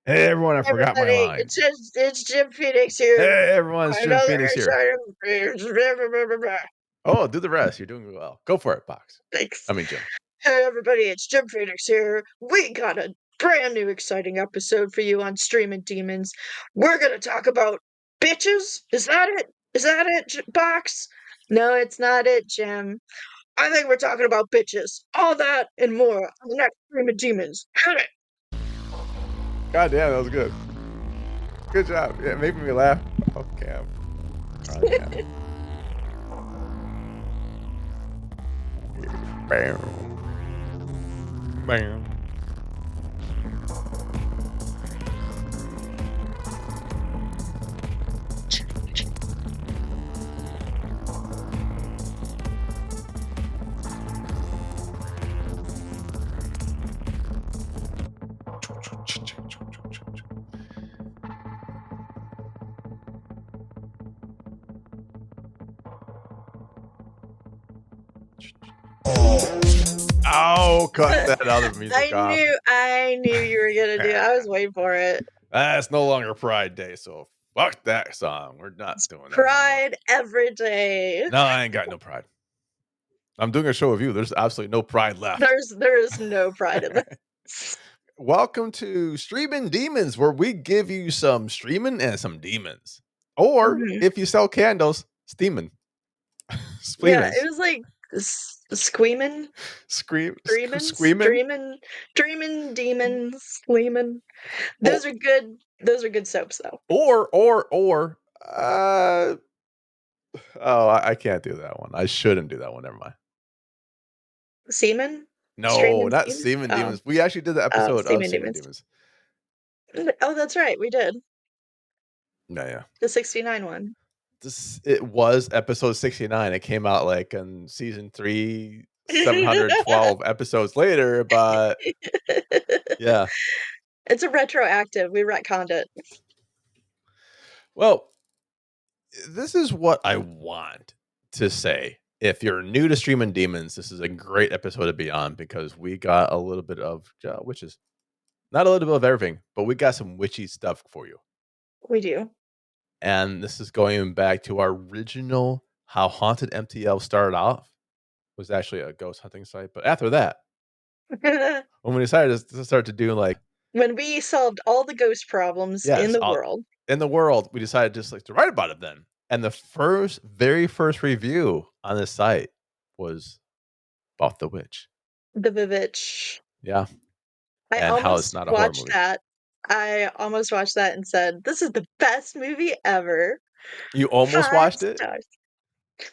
Hey everyone, I forgot my Everybody, line. it's Jim Phoenix here. Hey everyone, it's Jim Another Phoenix here. exciting. Oh, do the rest. You're doing well. Go for it, Box. Thanks. I mean, Jim. Hey everybody, it's Jim Phoenix here. We got a brand new exciting episode for you on Streaming Demons. We're gonna talk about bitches. Is that it? Is that it, Box? No, it's not it, Jim. I think we're talking about bitches. All that and more on the next Streaming Demons. Hit it. God damn, that was good. Good job. Yeah, making me laugh. Okay, I'm trying again. Bam. Bam. Oh, cut that other music off. I knew you were gonna do it. I was waiting for it. It's no longer Pride Day, so fuck that song. We're not doing that no more. Pride every day. No, I ain't got no pride. I'm doing a show with you. There's absolutely no pride left. There is no pride in this. Welcome to Streaming Demons, where we give you some streaming and some demons. Or if you sell candles, steaming. Yeah, it was like squeaming, Screaming. dreaming, demons, sleeming. Those are good. Those are good soaps, though. Or I can't do that one. I shouldn't do that one. Never mind. Semen? No, not Semen Demons. We actually did the episode of Semen Demons. Oh, that's right. We did. Yeah. The 69 one. It was episode 69. It came out like in season 3, 712 episodes later, but yeah. It's a retroactive. We retconned it. Well, this is what I want to say. If you're new to Streaming Demons, this is a great episode to be on because we got a little bit of witches. Not a little bit of everything, but we got some witchy stuff for you. We do. And this is going back to our original how HauntedMTL started off. It was actually a ghost hunting site. But after that, when we decided to start to do like... When we solved all the ghost problems in the world. In the world, we decided just like to write about it then. And the very first review on this site was about The Witch. The Vivitch. Yeah. And how it's not a horror movie. I almost watched that and said, this is the best movie ever. You almost watched it?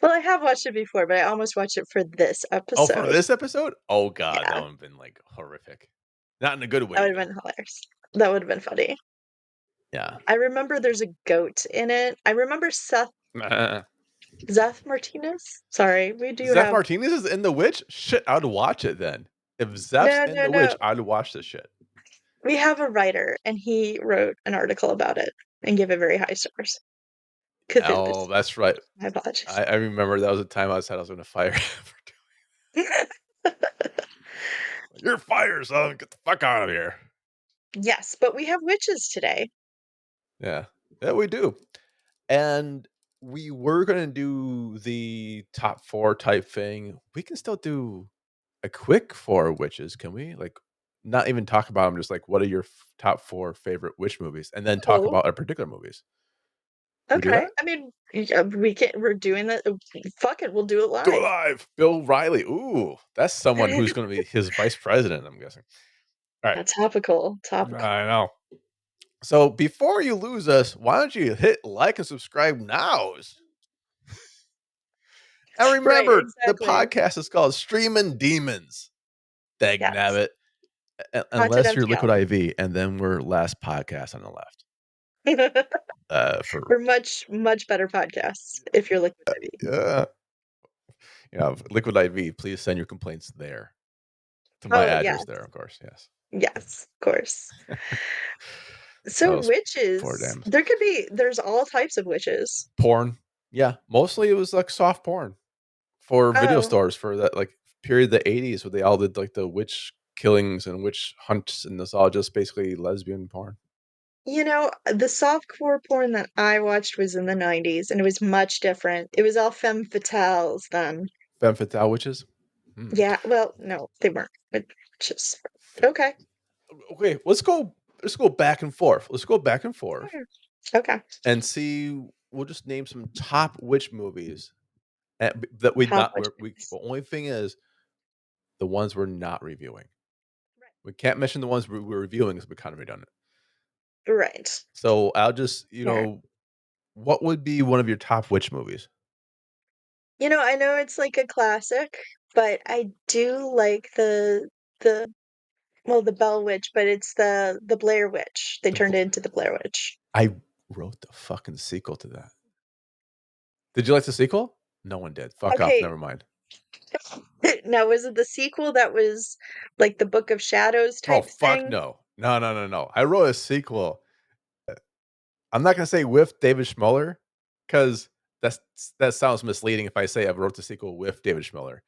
Well, I have watched it before, but I almost watched it for this episode. Oh, for this episode? Oh, God, yeah. That would have been like horrific. Not in a good way. That would have been hilarious. That would have been funny. Yeah. I remember there's a goat in it. I remember Seth Martinez? Sorry, we do Seth Martinez is in The Witch? Shit, I would watch it then. If Zeph's in The Witch, I'd watch this shit. We have a writer, and he wrote an article about it and gave it very high stars. Oh, that's right. My apologies. I remember that was a time I said I was going to fire for doing it. You're fired, son. Get the fuck out of here. Yes, but we have witches today. Yeah, we do. And we were going to do the top 4 type thing. We can still do a quick 4 witches, can we? Like, not even talk about them, just like, what are your top 4 favorite witch movies? And then talk about our particular movies. Okay. I mean, we're doing that. Fuck it. We'll do it live. Do it live. Bill Riley. Ooh, that's someone who's going to be his vice president, I'm guessing. All right. Topical. I know. So before you lose us, why don't you hit like and subscribe now? And remember, the podcast is called Streaming Demons. Dag nabbit. Unless you're Liquid IV, and then we're last podcast on the left. We're much better podcasts if you're Liquid IV. Yeah, Liquid IV. Please send your complaints there to my address. There, of course. Yes, of course. So witches. There's all types of witches. Porn. Yeah, mostly it was like soft porn for video stores for that like period of the 80s where they all did like the witch killings and witch hunts, and this all just basically lesbian porn. The softcore porn that I watched was in the 90s, and it was much different. It was all femme fatales then. Femme fatale witches. Hmm. Yeah, well, no, they weren't. It just okay. Okay, let's go back and forth. Let's go back and forth Hmm, okay. and see. We'll just name some top witch movies that we Top not witch we. movies. The only thing is the ones we're not reviewing. Right. We can't mention the ones we're reviewing because we're kind of redundant. Right. So I'll just Yeah. what would be one of your top witch movies? I know it's like a classic, but I do like the well, the Bell Witch, but it's the Blair Witch. They The turned Bl- it into the Blair Witch. I wrote the fucking sequel to that. Did you like the sequel? No one did. Fuck off. Okay, Never mind. now was it the sequel that was like the Book of Shadows Oh type fuck thing? no. No, no, no, no. I wrote a sequel. I'm not gonna say with David Schmuller because that sounds misleading if I say I wrote the sequel with David Schmuller.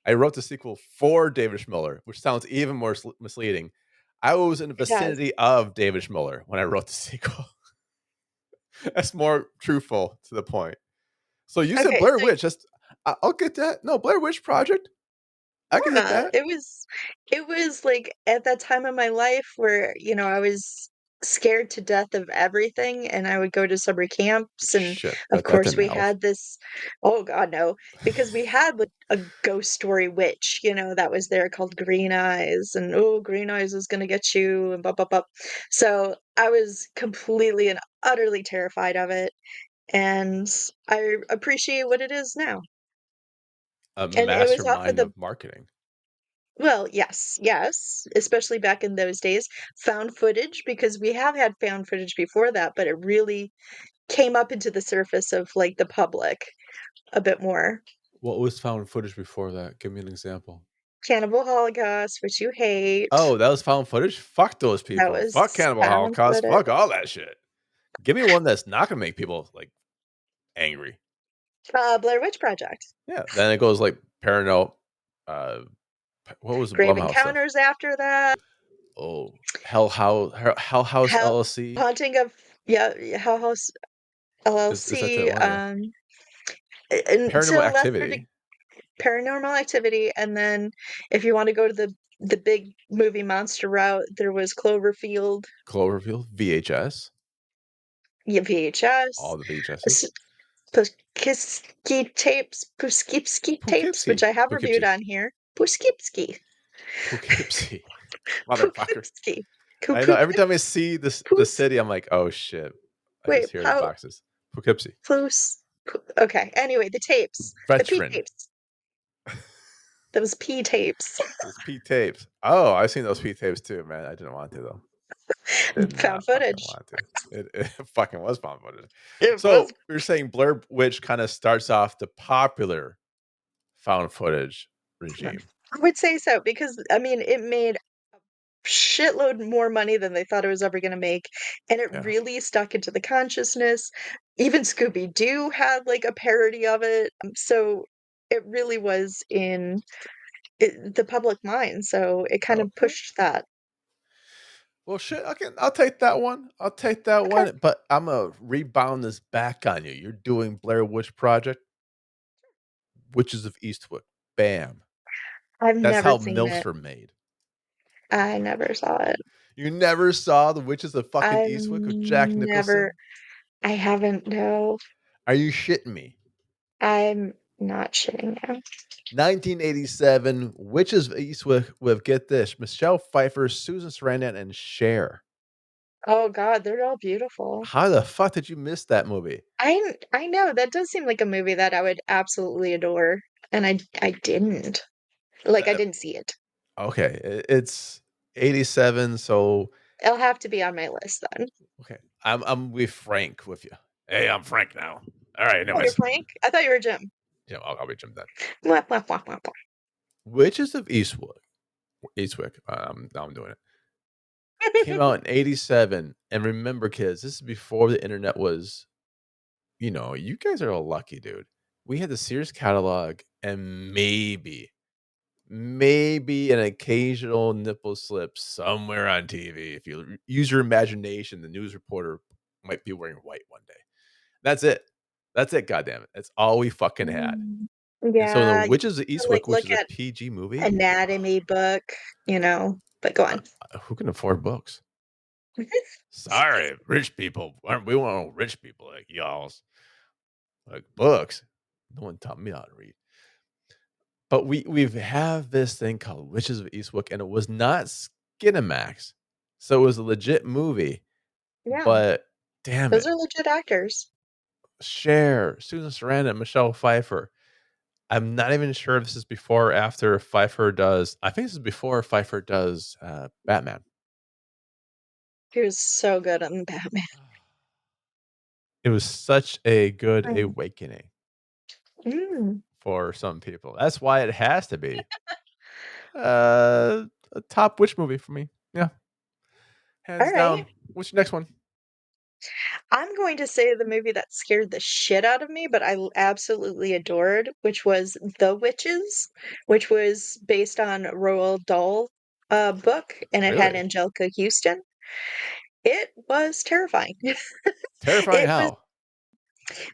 I wrote the sequel for David Schmuller, which sounds even more misleading. I was in the It does. vicinity of David Schmuller when I wrote the sequel. That's more truthful to the point. So you said Okay, Blair so Witch. I'll get that. No, Blair Witch Project. I can hit yeah, that. it was like at that time of my life where, I was scared to death of everything and I would go to summer camps and Shit, of that course didn't we help. had this oh God no, because we had like a ghost story witch, that was there called Green Eyes and oh Green Eyes is gonna get you and blah blah blah. So I was completely and utterly terrified of it and I appreciate what it is now. A And it was off of mastermind the of marketing. Well, yes, yes, especially back in those days. Found footage, because we have had found footage before that, but it really came up into the surface of like the public a bit more. What was found footage before that? Give me an example. Cannibal Holocaust, which you hate. Oh, that was found footage? Fuck those That people. Fuck was Cannibal found Holocaust. footage. Fuck all that shit. Give me one that's not gonna make people like angry. Blair Witch Project. Yeah. Then it goes like Parano. Uh, what was the Grave Blumhouse stuff? Encounters after that. Oh, Hell House Hell, LLC. Haunting of yeah, Hell House Is that the LLC. one? Yeah. Until Paranormal Lesser Activity. Paranormal Activity, and then if you want to go to the big movie monster route, there was Cloverfield, Cloverfield. VHS. yeah, VHS, All the VHSs. Puskipsky tapes, which Poughkeepsie. I have reviewed Poughkeepsie. on here. Puskipsky, Poughkeepsie. Motherfucker. Pukipsky, I know. Every time I see the Pus. city, I'm like, oh shit. I just Wait, hear the boxes. Poughkeepsie. Pus. Okay. Anyway, the tapes, the P Veteran. tapes, those P tapes, Those P tapes. Oh, I've seen those P tapes too, man. I didn't want to though. Did found not fucking footage. want to. It fucking was found footage. It was. So you're saying Blair Witch kind of starts off the popular found footage regime. I would say so because I mean it made shitload more money than they thought it was ever gonna make, and it Yeah. really stuck into the consciousness. Even Scooby-Doo had, like, a parody of it, so it really was in the public mind, so it kind of Okay. pushed that. Well, shit. I'll take that one. I'll take that Okay. one. But I'm gonna rebound this back on you. You're doing Blair Witch Project, Witches of Eastwick. Bam. I've That's never how seen MILFs it. are made. I never saw it. You never saw the Witches of fucking I've Eastwick with Jack never Nicholson? I haven't, no. Are you shitting me? I'm not shitting now. 1987, Witches of Eastwick with, get this, Michelle Pfeiffer, Susan Sarandon, and Cher. Oh god, they're all beautiful. How the fuck did you miss that movie? I know, that does seem like a movie that I would absolutely adore, and I didn't. Like, I Uh, didn't see it. okay, it's 87, so It'll have to be on my list then. okay. I'm with Frank with you. Hey, I'm Frank now. All right, Oh, you're anyways. Frank? I thought you were Jim. I'll be Jim then. Mwah, mwah, mwah, mwah, Witches of Eastwick. Now I'm doing it. Came mwah. out in 87. And remember, kids, this is before the internet was, you guys are all lucky, dude. We had the Sears catalog and maybe an occasional nipple slip somewhere on TV. If you use your imagination, the news reporter might be wearing white one day. That's it. That's it, goddamn it. That's all we fucking had. Mm. And so the Yeah, you Witches of have to, like, Eastwick, which look is a at PG movie, anatomy book, but go on. who can afford books? Sorry, rich people. We want rich people like y'all's like books. No one taught me how to read. But we've have this thing called Witches of Eastwick, and it was not Skinamax, so it was a legit movie. Yeah, But damn those it, are legit actors. Cher, Susan Sarandon, Michelle Pfeiffer. I'm not even sure if this is before or after Pfeiffer does. I think this is before Pfeiffer does Batman. He was so good on Batman. It was such a good Mm. awakening Mm, for some people. That's why it has to be uh, a top witch movie for me. Yeah, hands alright. down. What's your next one? I'm going to say the movie that scared the shit out of me, but absolutely adored, which was The Witches, which was based on Roald Dahl book, and it had Really Angelica Houston. It was terrifying. terrifying. It was How?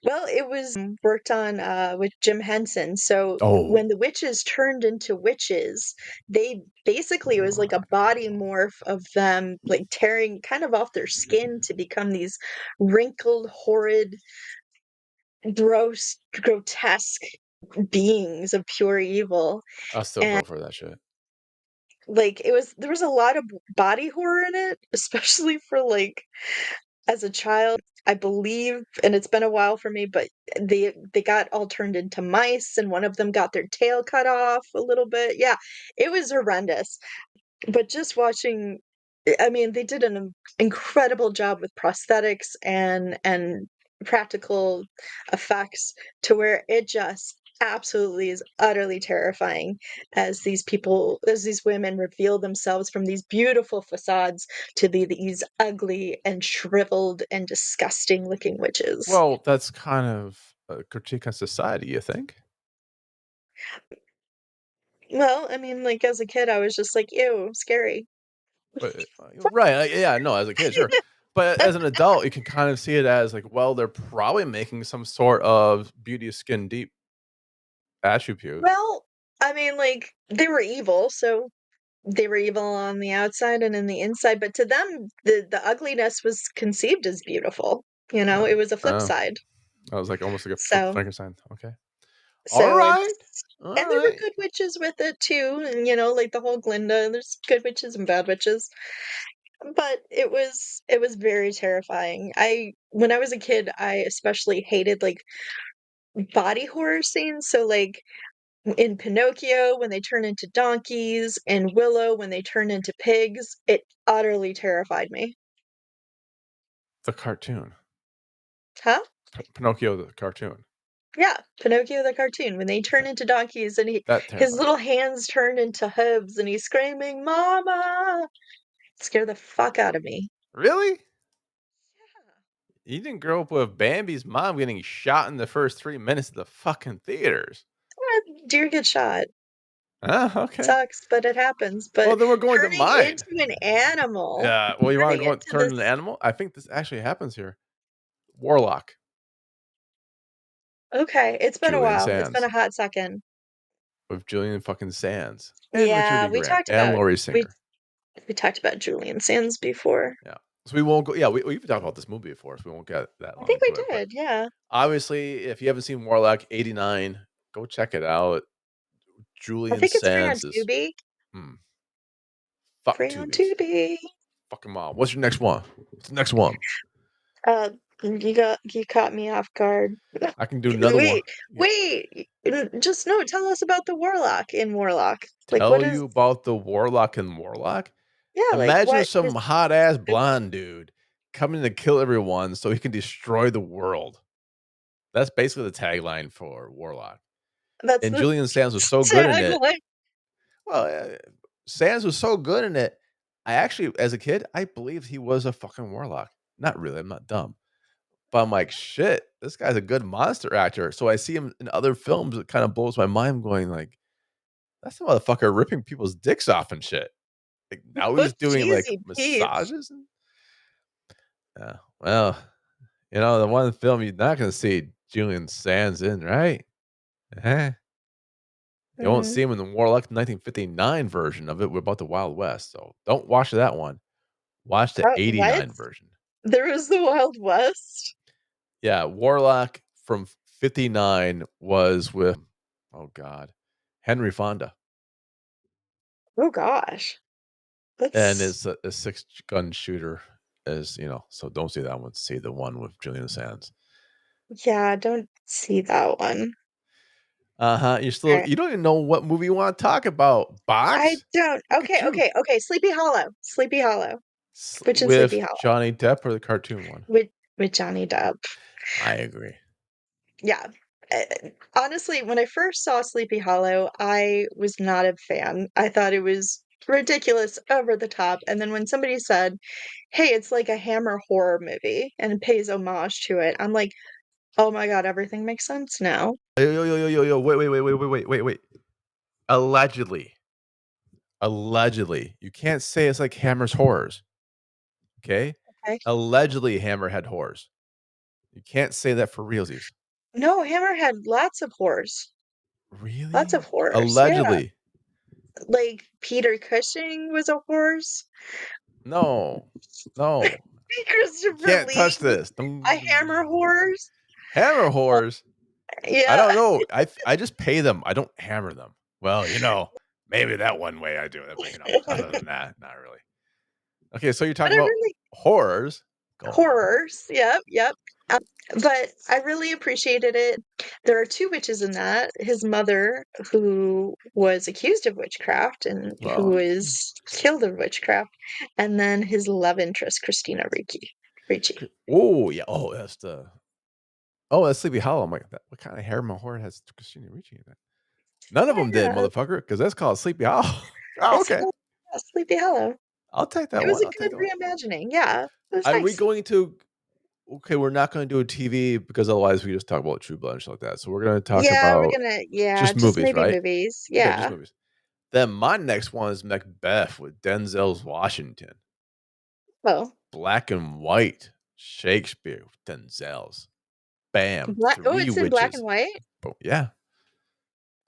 well, it was worked on with Jim Henson. So Oh, when the witches turned into witches, they basically it was like a my body God. morph of them like tearing kind of off their skin to become these wrinkled, horrid, gross, grotesque beings of pure evil. I'll still And vote for that shit. like there was a lot of body horror in it, especially for like as a child, I believe, and it's been a while for me, but they got all turned into mice, and one of them got their tail cut off a little bit. Yeah, it was horrendous. But just watching, I mean, they did an incredible job with prosthetics and practical effects to where it just absolutely is utterly terrifying as these women reveal themselves from these beautiful facades to be these ugly and shriveled and disgusting looking witches. Well, that's kind of a critique on society, you think? Well, I mean, like as a kid, I was just like, ew, scary. But, right, yeah, no, as a kid, sure. But as an adult, you can kind of see it as like, well, they're probably making some sort of beauty of skin deep attribute. Well, I mean, like, they were evil, so they were evil on the outside and in the inside, but to them, the ugliness was conceived as beautiful. Uh, It was a flip uh, side. I was like almost like a So Frankenstein. Okay. All so right. it's All and there were right. good witches with it too, and like the whole Glinda, there's good witches and bad witches. But it was very terrifying. I When I was a kid, I especially hated like body horror scenes. So like in Pinocchio when they turn into donkeys, and Willow when they turn into pigs, it utterly terrified me. The cartoon. Huh? Pinocchio the cartoon. Yeah, Pinocchio the cartoon when they turn Okay. into donkeys and That his terrified. little hands turn into hooves and he's screaming, "Mama!" Scare the fuck out of me. Really? You didn't grow up with Bambi's mom getting shot in the first 3 minutes of the fucking theaters. Deer get shot. Ah, okay. Sucks, but it happens. Well, But then we're going to turning mine. into an animal, Yeah. Well, you want turning to go into turn into an this animal? I think this actually happens here. Warlock, okay, it's been a Julian while. It's been Sands a hot second. with Julian fucking Sands and Richard Yeah, E. Grant and Laurie we Singer. we talked about Julian Sands before. Yeah. So we won't go. Yeah, we've talked about this movie before, so we won't get that I long think we into it. But did, yeah. obviously, if you haven't seen Warlock '89, go check it out. I Julian think it's free on Sands is Tubi. hmm, fuck Free on Tubies. Tubi. Fuck them all. What's your next one? What's the next one? You caught me off guard. I can do another one. Wait, wait. Just no. Tell us about the Warlock in Warlock. Like, what Tell is? you about the Warlock and Warlock? Yeah, like Imagine what some is? hot ass blonde dude coming to kill everyone so he can destroy the world. That's basically the tagline for Warlock. That's And the Julian Sands was so good in it. tagline. Well, Sands was so good in it. I actually, as a kid, I believed he was a fucking warlock. Not really. I'm not dumb. But I'm like, shit, this guy's a good monster actor. So I see him in other films. It kind of blows my mind. Going like, That's the motherfucker ripping people's dicks off and shit. Like, now he's With doing, like, cheesy Pete's. massages and yeah, well, the one film you're not gonna see Julian Sands in, right? Eh, you won't Mm, see him in the Warlock 1959 version of it about the Wild West, so don't watch that one. Watch the what? '89 version. There was the Wild West? Yeah, Warlock from '59 was with, oh god, Henry Fonda, Oh gosh. and That's it's a six-gun shooter, so don't see that one, see the one with Julian Sands. yeah, I don't see that one. Uh-huh, Okay. you don't even know what movie you wanna talk about, I Box? don't Look at okay, you. okay, okay, Sleepy Hollow. Sleepy Hollow. Witch and Sleepy With Hollow. Johnny Depp or the cartoon one? With Johnny Depp. I agree. Yeah. Honestly, when I first saw Sleepy Hollow, I was not a fan. I thought it was ridiculous, over the top, and then when somebody said, "Hey, it's like a Hammer horror movie," and pays homage to it, I'm like, "Oh my god, everything makes sense now." Yo, yo, yo, yo, yo, yo, wait, wait, wait, wait, wait, wait, wait, wait. Allegedly. Allegedly. You can't say it's like Hammer's Horrors, okay? Okay. Allegedly, Hammer had horrors. You can't say that for realsies. No, Hammer had lots of horrors. Lots Really? of horrors, yeah. Allegedly. Like, Peter Cushing was a horse. No. No. You Christopher can't Lee touch was this. a Hammer horse. Hammer horrors? I Yeah. don't know. I just pay them. I don't hammer them. Well, maybe that one way I do it, but, other than that, not really. Okay, so you're But talking I about really horrors. Go on. horrors, yep, yep. But I really appreciated it. There are 2 witches in that. His mother, who was accused of witchcraft and who Well, was killed of witchcraft, and then his love interest, Christina Ricci. oh, yeah. That's Sleepy Hollow. I'm like, what kind of harem horror has Christina Ricci in it? None of them did, Yeah, motherfucker, because that's called Sleepy Hollow. Oh, it's okay. called, yeah, Sleepy Hollow. I'll take It that was one. a I'll take good that one. reimagining, yeah, it was Are we nice. going to okay, we're not gonna do a TV because otherwise we just talk about True Blood and shit like that. So we're gonna talk Yeah, we're about gonna yeah, just just movies, maybe right? movies, Okay, just yeah. movies. Then my next one is Macbeth with Denzel's Washington. Well, Black and white. Shakespeare with Denzel's. Bam. oh, 3 it's in black and witches. white? Boom. Yeah.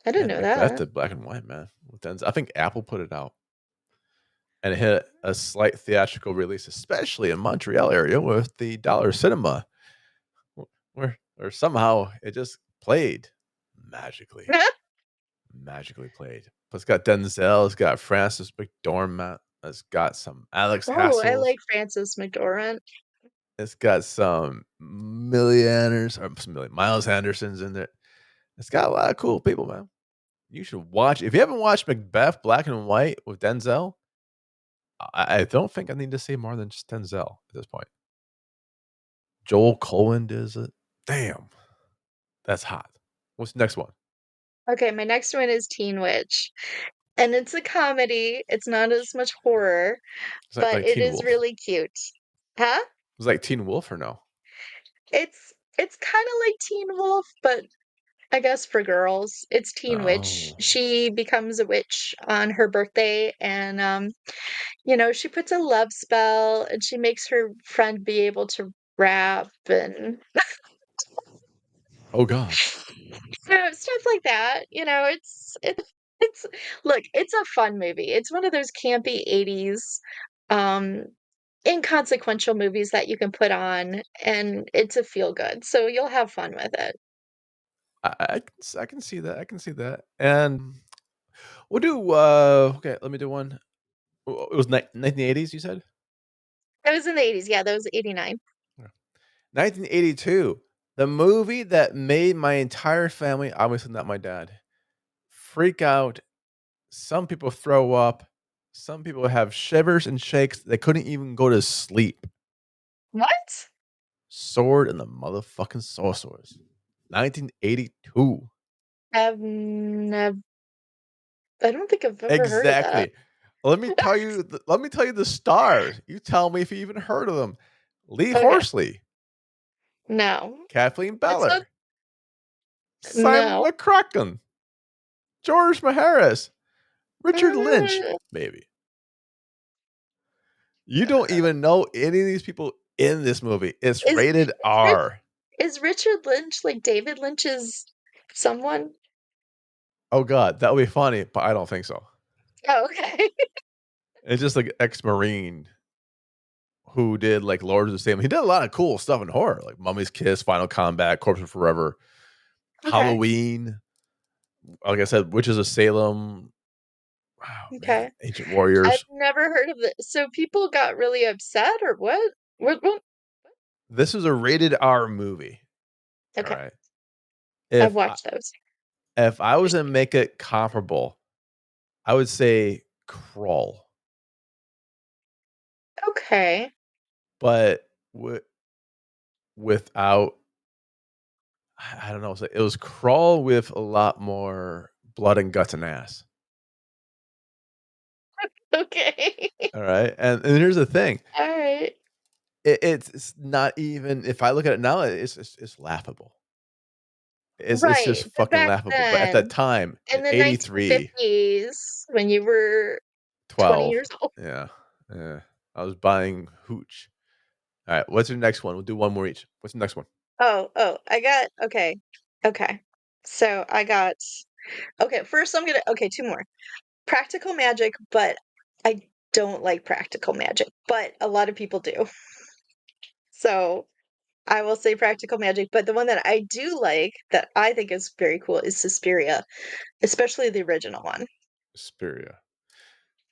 I Yeah, didn't know Macbeth that. did black and white, man. With Denzel. I think Apple put it out. And it hit a slight theatrical release, especially in Montreal area with the Dollar Cinema, where somehow it just played magically. Magically played. But it's got Denzel, it's got Francis McDormand, it's got some Alex Oh, I Hassels, like Frances McDormand. it's got some millionaires or some Miles Anderson's in there. It's got a lot of cool people, man. You should watch. If you haven't watched Macbeth Black and White with Denzel, I don't think I need to see more than just Denzel at this point. Joel Cohen does it. Damn, that's hot. What's the next one? Okay, my next one is Teen Witch, and it's a comedy. It's not as much horror, It's like but like it Teen is Wolf. really cute. Huh? It's like Teen Wolf or no? It's kinda like Teen Wolf, but I guess for girls. It's Teen Witch. Oh, She becomes a witch on her birthday and, she puts a love spell and she makes her friend be able to rap and oh God. so stuff like that, it's look, it's a fun movie. It's one of those campy 80s, um, inconsequential movies that you can put on, and it's a feel good, so you'll have fun with it. I can see that. I can see that. And we'll do. Okay, let me do one. It was 1980s. You said It was in the 80s, yeah, that was 89. yeah. 1982. The movie that made my entire family, obviously not my dad, freak out. Some people throw up. Some people have shivers and shakes. They couldn't even go to sleep. What? Sword and the motherfucking sorcerers. 1982. I've nev I don't think I've ever heard of that. Exactly. Let me tell you the stars. You tell me if you even heard of them. Lee Okay. Horsley, No. Kathleen It's not Beller, Simon no. McCracken, George Maharis. Richard Lynch, Uh, maybe. You don't even know any of these people in this movie. It's is rated is Rich R. is Richard Lynch like David Lynch's someone? Oh god, that would be funny, but I don't think so. Oh, okay. It's just like ex-marine who did like Lords of the Salem. He did a lot of cool stuff in horror, like Mummy's Kiss, Final Combat, Corpse of Forever, Okay. Halloween. Like I said, Witches of Salem. Wow, man, Okay. Ancient I've Warriors. never heard of it. So people got really upset or what? What? This is a rated R movie. All Okay. right. I've If I, watched those. if I was to make it comparable, I would say Crawl, Okay. but without I don't know. It was Crawl with a lot more blood and guts and ass. Okay. All right, and here's the thing: All right. it's not even. If I look at it now, it's laughable. It's just Right. But fucking back laughable. But at that then, time, in in the '83, 1950s, when you were 20 12, years old. yeah, yeah, I was buying hooch. All right, what's your next one? We'll do one more each. What's the next one? I got okay. Okay. So I got okay, first I'm gonna okay, two more. Practical magic, but I don't like practical magic, but a lot of people do. So I will say practical magic, but the one that I do like that I think is very cool is Suspiria, especially the original one. Suspiria.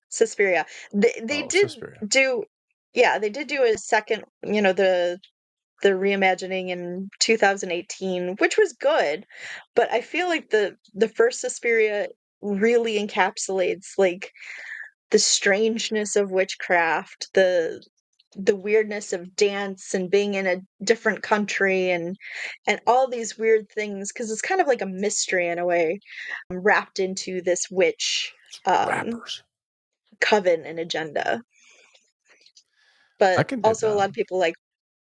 Suspiria. They Oh, did Suspiria. do yeah, they did do a second, the reimagining in 2018, which was good, but I feel like the first Suspiria really encapsulates like the strangeness of witchcraft, the weirdness of dance and being in a different country and all these weird things because it's kind of like a mystery in a way, wrapped into this witch um Rappers. coven and agenda. I But can dig also a that. lot of people like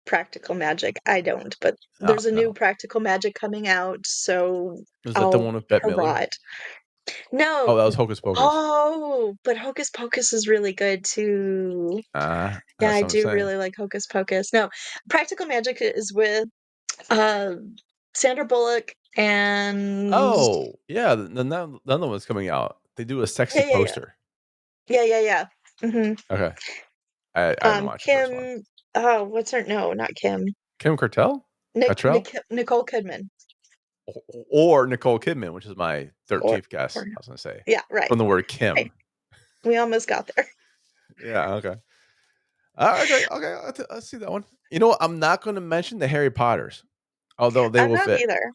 practical magic. I don't, but Oh, there's a new no. practical magic coming out, so Is that the I'll one with Bette hurrah Miller? it. No, Oh, that was Hocus Pocus. but Hocus Pocus is really good too. Yeah, That's I what I'm do saying. really like Hocus Pocus. No, Practical Magic is with uh, Sandra Bullock and Oh, yeah, the other one's coming out. They do a sexy yeah, yeah, yeah, poster. yeah. Mhm. Okay. I haven't watched the first one. Kim. Oh, what's her? No, not Kim. Kim Cartel? Cattrall? Nicole Kidman. Or Nicole Kidman, which is my Or, 13th guess, or I was gonna say, yeah, right, from the word right. Kim. We almost got there. Yeah, okay. Okay, I'll see that one. You know what? I'm not gonna mention the Harry Potters, although they I'm will not fit. either.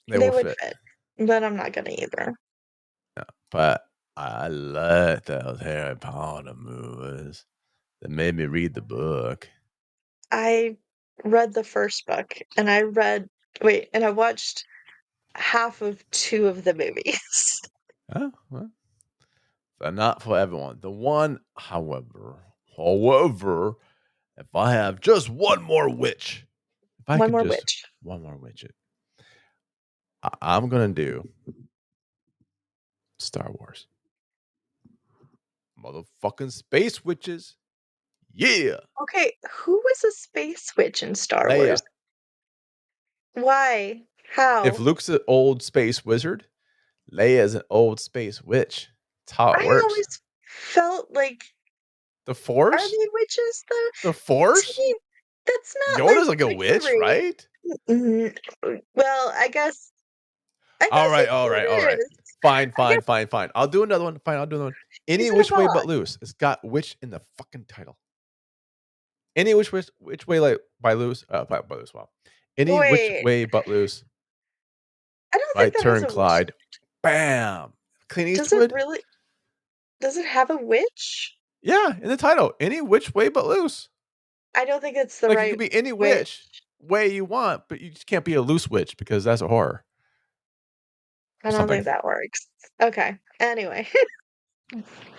They They will would fit. fit, but I'm not gonna either. Yeah, but I love those Harry Potter movies. That made me read the book. I read the first book, and and I watched half of two of the movies. Oh, well, they're not for everyone. The one, however, if I have just one more witch, if I One could more just witch. one more witch, I'm gonna do Star Wars, motherfucking space witches. Yeah, Okay, who was a space witch in Star Wars? Leia. Why? If How? Luke's an old space wizard, Leia's an old space witch. That's how it I works. always felt like, The are Force, they witches though? the To Force. me, that's not like Yoda's like a witch, witchery. right? Mm, well, I guess All it right. is. Fine, I guess fine, fine, fine. I'll do another one. Fine, I'll do another one. Any is it a which way bot? but loose. It's got witch in the fucking title. Any which way like by loose, by loose. Wow. Any which Wait, way but loose I don't by think that has Turn a witch. Clyde. Bam. Clint Does it Eastwood. really? Does it have a witch? Yeah, in the title. Any which way but loose. I don't think it's the Like it could right be any witch. witch way you want, but you just can't be a loose witch because that's a horror I or don't something. think that works. Okay. Anyway,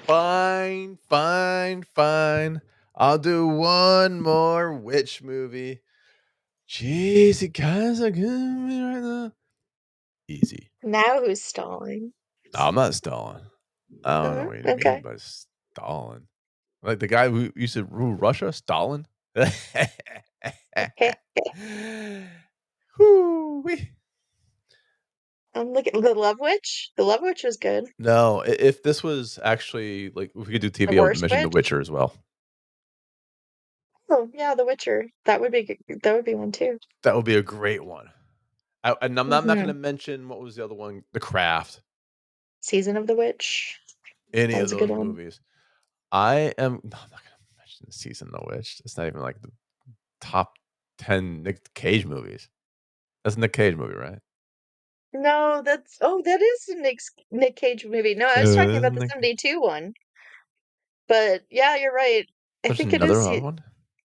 Fine, fine, fine. I'll do one more witch movie. Jeez, you guys are killing me right now. Easy. now who's stalling? No, I'm not stalling. I don't know what you mean Okay. by Stalin. Like the guy who used to rule Russia, Stalin? Whoo-wee. I'm looking The Love Witch. The Love Witch was good. No, if this was actually like if we could do The TV, I would Worst mention The Witch. Witcher as well. Oh yeah, The Witcher. That would be that would be one too. That would be a great one. And I'm not Hmm. gonna mention what was the other one? The Craft. Season of the Witch. Any That of was a good those one. movies. I am no, I'm not gonna mention the Season of the Witch. It's not even like the top 10 Nick Cage movies. That's a Nick Cage movie, right? No, that is a Nick Cage movie. No, I was talking That's about the Nick. 72 one. But yeah, you're right. I There's think it another is. other one?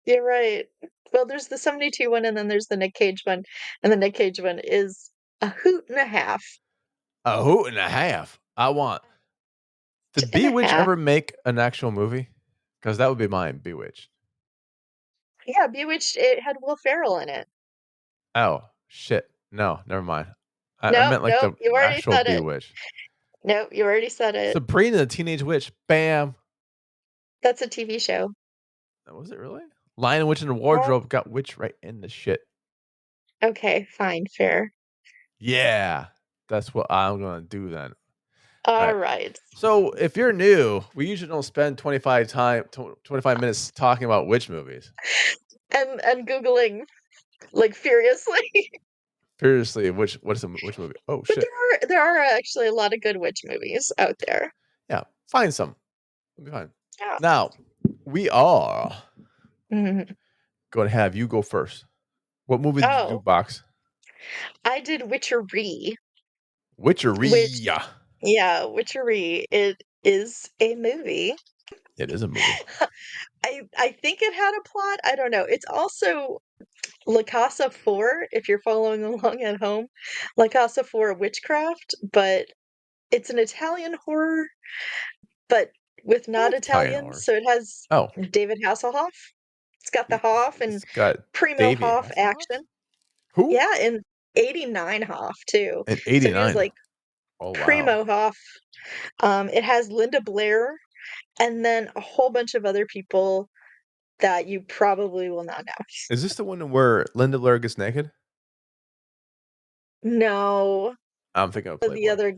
You're right. Well, there's the 72 one, and then there's the Nick Cage one, and the Nick Cage one is a hoot and a half. A hoot and a half. I want. Did And a Bewitch half. ever make an actual movie? Because that would be mine, Bewitched. Yeah, Bewitched. It had Will Ferrell in it. Oh, shit. No, never mind. I Nope, meant like nope. the You already actual said it. Bewitched. Nope, you already said it. Sabrina the Teenage Witch. Bam. That's a TV show. Was it really? Lion, Witch, and the Oh, Wardrobe got Witch right in the shit. okay, fine, fair. Yeah. That's what I'm going to do then. All All right. right. So if you're new, we usually don't spend 25 minutes talking about witch movies. And Googling like furiously. Seriously, which movie? Oh But shit. there are actually a lot of good witch movies out there. Yeah, find some. It'll be fine. Yeah. Now, we are Mhm. going to have you go first. What movie did you do, Oh, Box? I did Witchery, which Witchery. yeah, Witchery. It is a movie. It is a movie. I think it had a plot. I don't know. It's also La Casa 4, if you're following along at home. La Casa 4 Witchcraft, but it's an Italian horror, but with I not like Italian Italians. So horrors. it has Oh, David Hasselhoff. It's got the Hoff and it's got Primo Davey Hoff Hasselhoff. action. Who? Yeah, and 89 Hoff too. In So he was '89. like Oh wow. Primo Hoff. It has Linda Blair and then a whole bunch of other people that you probably will not know. Is this the one where Linda Blair gets naked? No, I'm thinking of the Playboy. other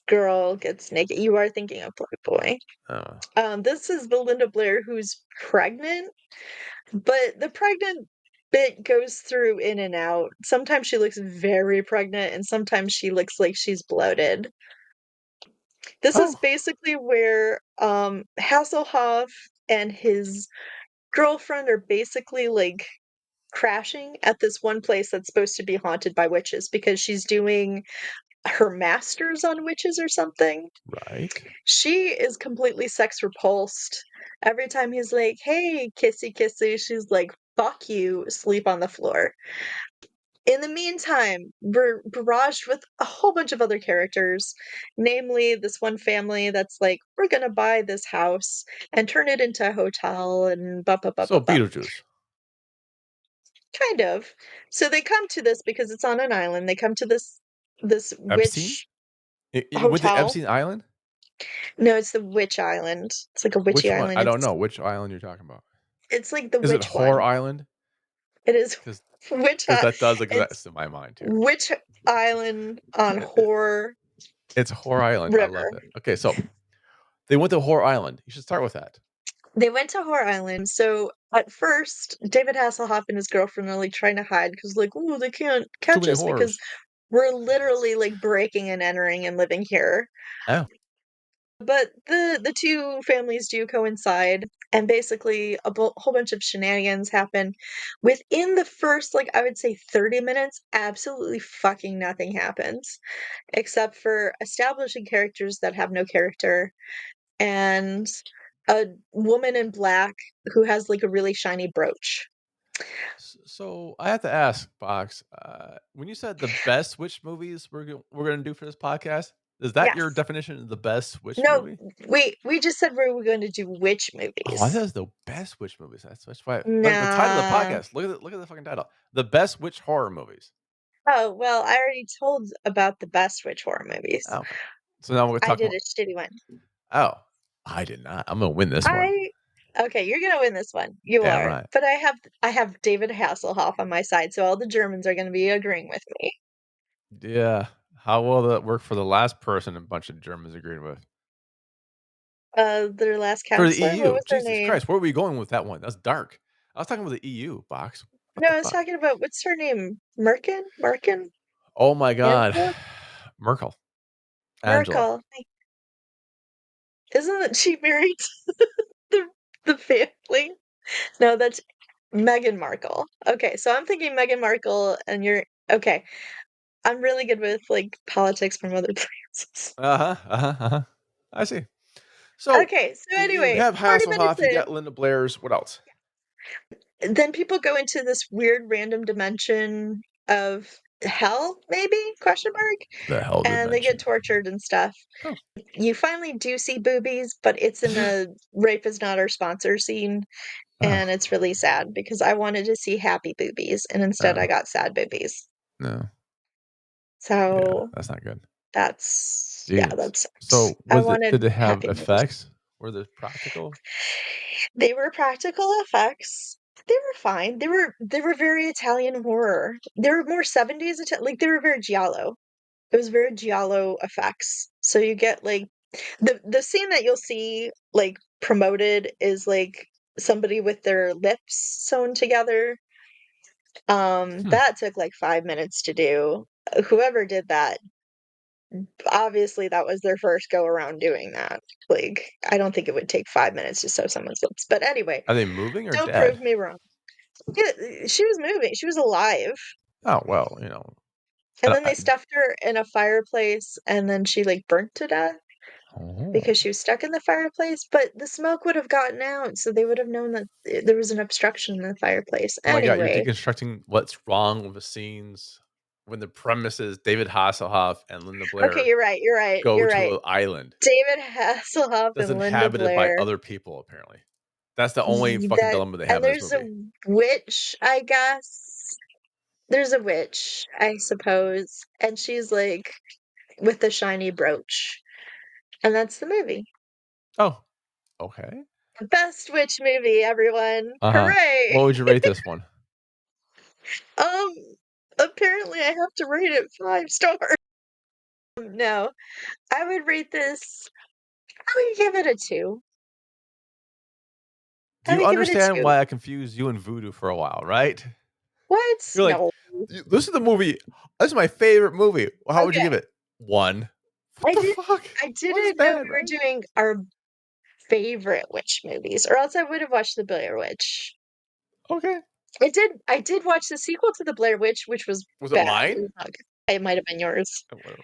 girl gets naked. You are thinking of Playboy. Oh, This is Belinda Blair who's pregnant, but the pregnant bit goes through in and out. Sometimes she looks very pregnant, and sometimes she looks like she's bloated. This is oh, basically where Hasselhoff and his girlfriend are basically like crashing at this one place that's supposed to be haunted by witches because she's doing her master's on witches or something. right. She is completely sex repulsed. Every time he's like, "Hey, kissy kissy," she's like, "Fuck you, sleep on the floor." In the meantime, we're barraged with a whole bunch of other characters, namely this one family that's like, "We're gonna buy this house and turn it into a hotel," and ba ba ba So ba ba. Beetlejuice, Kind of. So they come to this because it's on an island. They come to this Epstein. witch With the hotel. Epstein Island. No, it's the witch island. It's like a witchy Which one? island. I don't know which island you're talking about. It's like the Is it witch Horror one. Island? It is Because witch that does it's exist in my mind too. witch island on horror It's Horror Island. I love river. it. Okay, so they went to Horror Island. You should start with that. They went to horror island. So at first, David Hasselhoff and his girlfriend are like trying to hide because like, oh, they can't Too catch many us because horrors. we're literally like breaking and entering and living here. Oh, But the two families do coincide, and basically whole bunch of shenanigans happen. Within the first, like, I would say 30 minutes, absolutely fucking nothing happens, except for establishing characters that have no character, and a woman in black who has, like, a really shiny brooch. so I have to ask, Fox. When you said the best witch movies we're gonna do for this podcast, is that your Yes. definition of the best witch No, movie? we just said we were going to do witch Oh, I thought it movies. was the best witch movies. That's why the title of the Nah. podcast. Look at the fucking title. The best witch horror movies. Oh, well, I already told about the best witch horror movies. Oh, okay. So now we're I talking did about a shitty one. Oh, I did not. I'm gonna win this one. I Okay, you're gonna win this one. You Damn are. right. But I have David Hasselhoff on my side, so all the Germans are gonna be agreeing with me. Yeah. How will that work for the last person a bunch of Germans agreed with? Their last For the counselor, what EU. was her Jesus name? Christ, where are we going with that one? That's dark. I was talking about the EU box. What No, the I was fuck? talking about what's her name? Merkin? Merkin? Oh my god. Angela? Merkel. Angela. Merkel. Isn't she married to the the family? No, that's Meghan Markle. Okay, so I'm thinking Meghan Markle, and you're okay. I'm really good with like politics from other places. Uh-huh. Uh-huh. Uh-huh. I see. So Okay, so you anyway, have 40 minutes Hasselhoff, you in, got Linda Blair's. What else? then people go into this weird random dimension of hell, maybe? Question mark? The hell And they get dimension. tortured and stuff. Oh. You finally do see boobies, but it's in a rape is not our sponsor scene, Oh. and it's really sad because I wanted to see happy boobies, and instead I Oh. got sad boobies. No. Yeah, So that's not good. yeah, Jesus. that sucks. So I was it did wanted they have happy movies. effects? Were they practical? They were practical effects. They were fine. They were very Italian horror. They were more 70s like they were very giallo. It was very giallo effects. So you get like the scene that you'll see like promoted is like somebody with their lips sewn together. Hmm. That took like 5 minutes to do. Whoever did that, obviously that was their first go around doing that. Like, I don't think it would take 5 minutes to sew someone's lips. But anyway, Are they moving or don't prove dead? me wrong. Yeah, she was moving. She was alive. Oh, well, And I then I they stuffed her in a fireplace and then she like burnt to death oh. because she was stuck in the fireplace. But the smoke would have gotten out, so they would have known that there was an obstruction in the fireplace. Oh my god, you're Anyway, deconstructing what's wrong with the scenes when the premise is David Hasselhoff and Linda okay, Blair you're right. You're right. go You're to right. an island David Hasselhoff that's and Linda inhabited by Blair. other people, apparently. That's the only fucking That dilemma they have and in this there's a movie. witch, I guess. There's a witch, I suppose, and she's like with the shiny brooch. And that's the movie. Oh, okay. Best witch movie, everyone. Uh-huh. Hooray! What would you rate this one? Um, apparently I have to rate it 5 stars. No, I would rate this, I would give it a 2. Do I you would give it a understand 2. why I confused you and Voodoo for a while, right? What? You're like, No. This is the movie. This is my favorite movie." Well, how would you Okay, give it? 1. What I the did fuck? I One's didn't know bad, we were right? doing our favorite witch movies, or else I would have watched The Blair Witch. Okay. I did watch the sequel to The Blair Witch, which was Was it bad. It mine? was not good. It might have been yours. Whatever.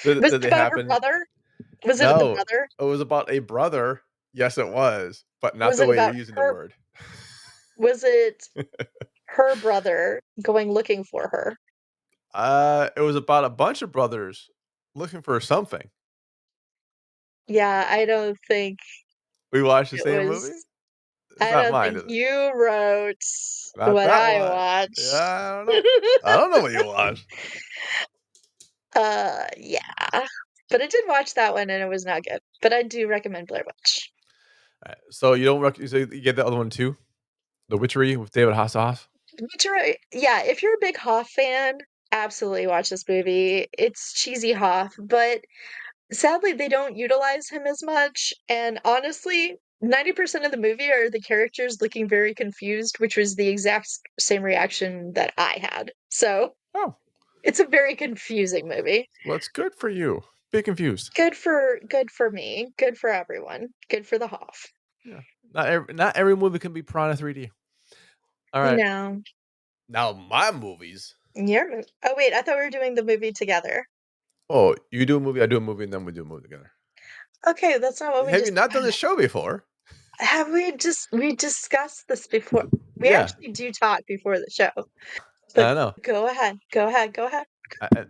Was Did it they about her happen? brother? Was it the No, brother? it was about a brother. Yes, it was, but not Was the it way you're about using the her? word. Was it her brother going looking for her? It was about a bunch of brothers looking for something. Yeah, I don't think We watched the it same was. movie? It's I not don't mine, think is it? you wrote Not what that I one. Yeah, watched. I don't know. I don't know what you watched. Yeah. But I did watch that one and it was not good. But I do recommend Blair Witch. Alright, so so you get the other one too? The Witchery with David Hasselhoff? Detroit, yeah, if you're a big Hoff fan, absolutely watch this movie. It's cheesy Hoff, but sadly they don't utilize him as much. And honestly, 90% of the movie are the characters looking very confused, which was the exact same reaction that I had. So Oh, it's a very confusing movie. well, it's good for you. Be confused. Good for me, good for everyone, good for the Hoff. Yeah. Not every movie can be Piranha 3D. Alright. No, Now my movies. oh wait, I thought we were doing the movie together. Oh, you do a movie, I do a movie, and then we do a movie together. Okay, that's not what we Have you just not done this show before? have we discussed this before? We Yeah, actually do talk before the show, but I know. go ahead, go ahead, go ahead.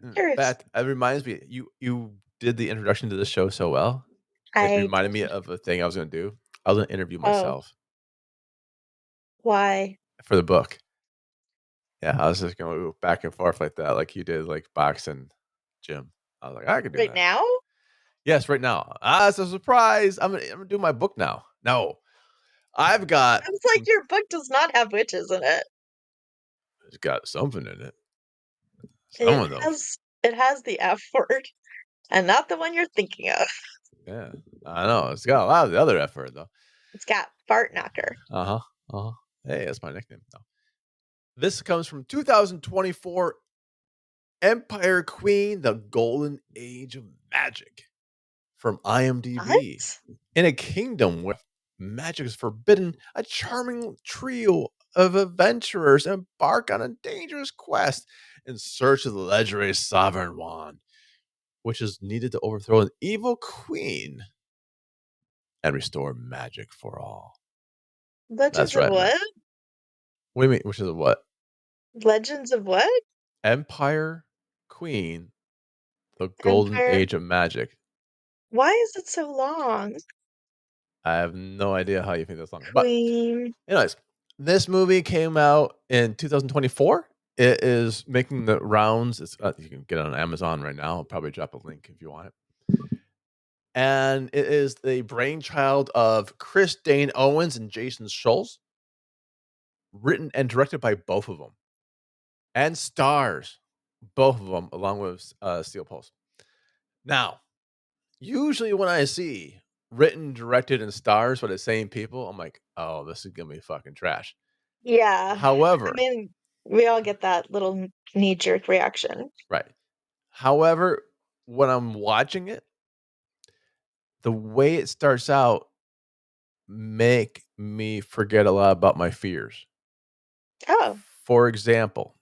In Curious. fact, it reminds me, you did the introduction to the show so well. It I reminded me did. of a thing I was gonna do. I was gonna interview Oh, myself why? for the book. Yeah, I was just gonna go back and forth like that, like you did, like boxing gym. I was like, I could do Right that. now? Yes, right now. It's a surprise. I'm gonna do my book now. No, I've got It's like your book does not have witches in it. it's got something in it. Some It of them. has the F word, and not the one you're thinking of. Yeah, I know. It's got a lot of the other effort though. It's got fart knocker. Uh huh. Uh huh. Hey, that's my nickname. No. This comes from 2024 Empire Queen, the Golden Age of Magic from IMDb. What? In a kingdom where magic is forbidden, a charming trio of adventurers embark on a dangerous quest in search of the legendary sovereign wand, which is needed to overthrow an evil queen and restore magic for all. Legends That's of right, man. what? What do you mean? Which is a what? Legends of what? Empire Queen, the Golden Empire. Age of Magic. Why is it so long? I have no idea how you think that's long. But Queen. anyways, this movie came out in 2024. It is making the rounds. You can get it on Amazon right now. I'll probably drop a link if you want it. And it is the brainchild of Chris Dane Owens and Jason Schultz, written and directed by both of them, and stars both of them along with Steel Pulse. Now, usually when I see written, directed, and stars by the same people, I'm like, oh, this is gonna be fucking trash. Yeah. I However, mean, we all get that little knee-jerk reaction. right. However, when I'm watching it, the way it starts out make me forget a lot about my fears. Oh, For example,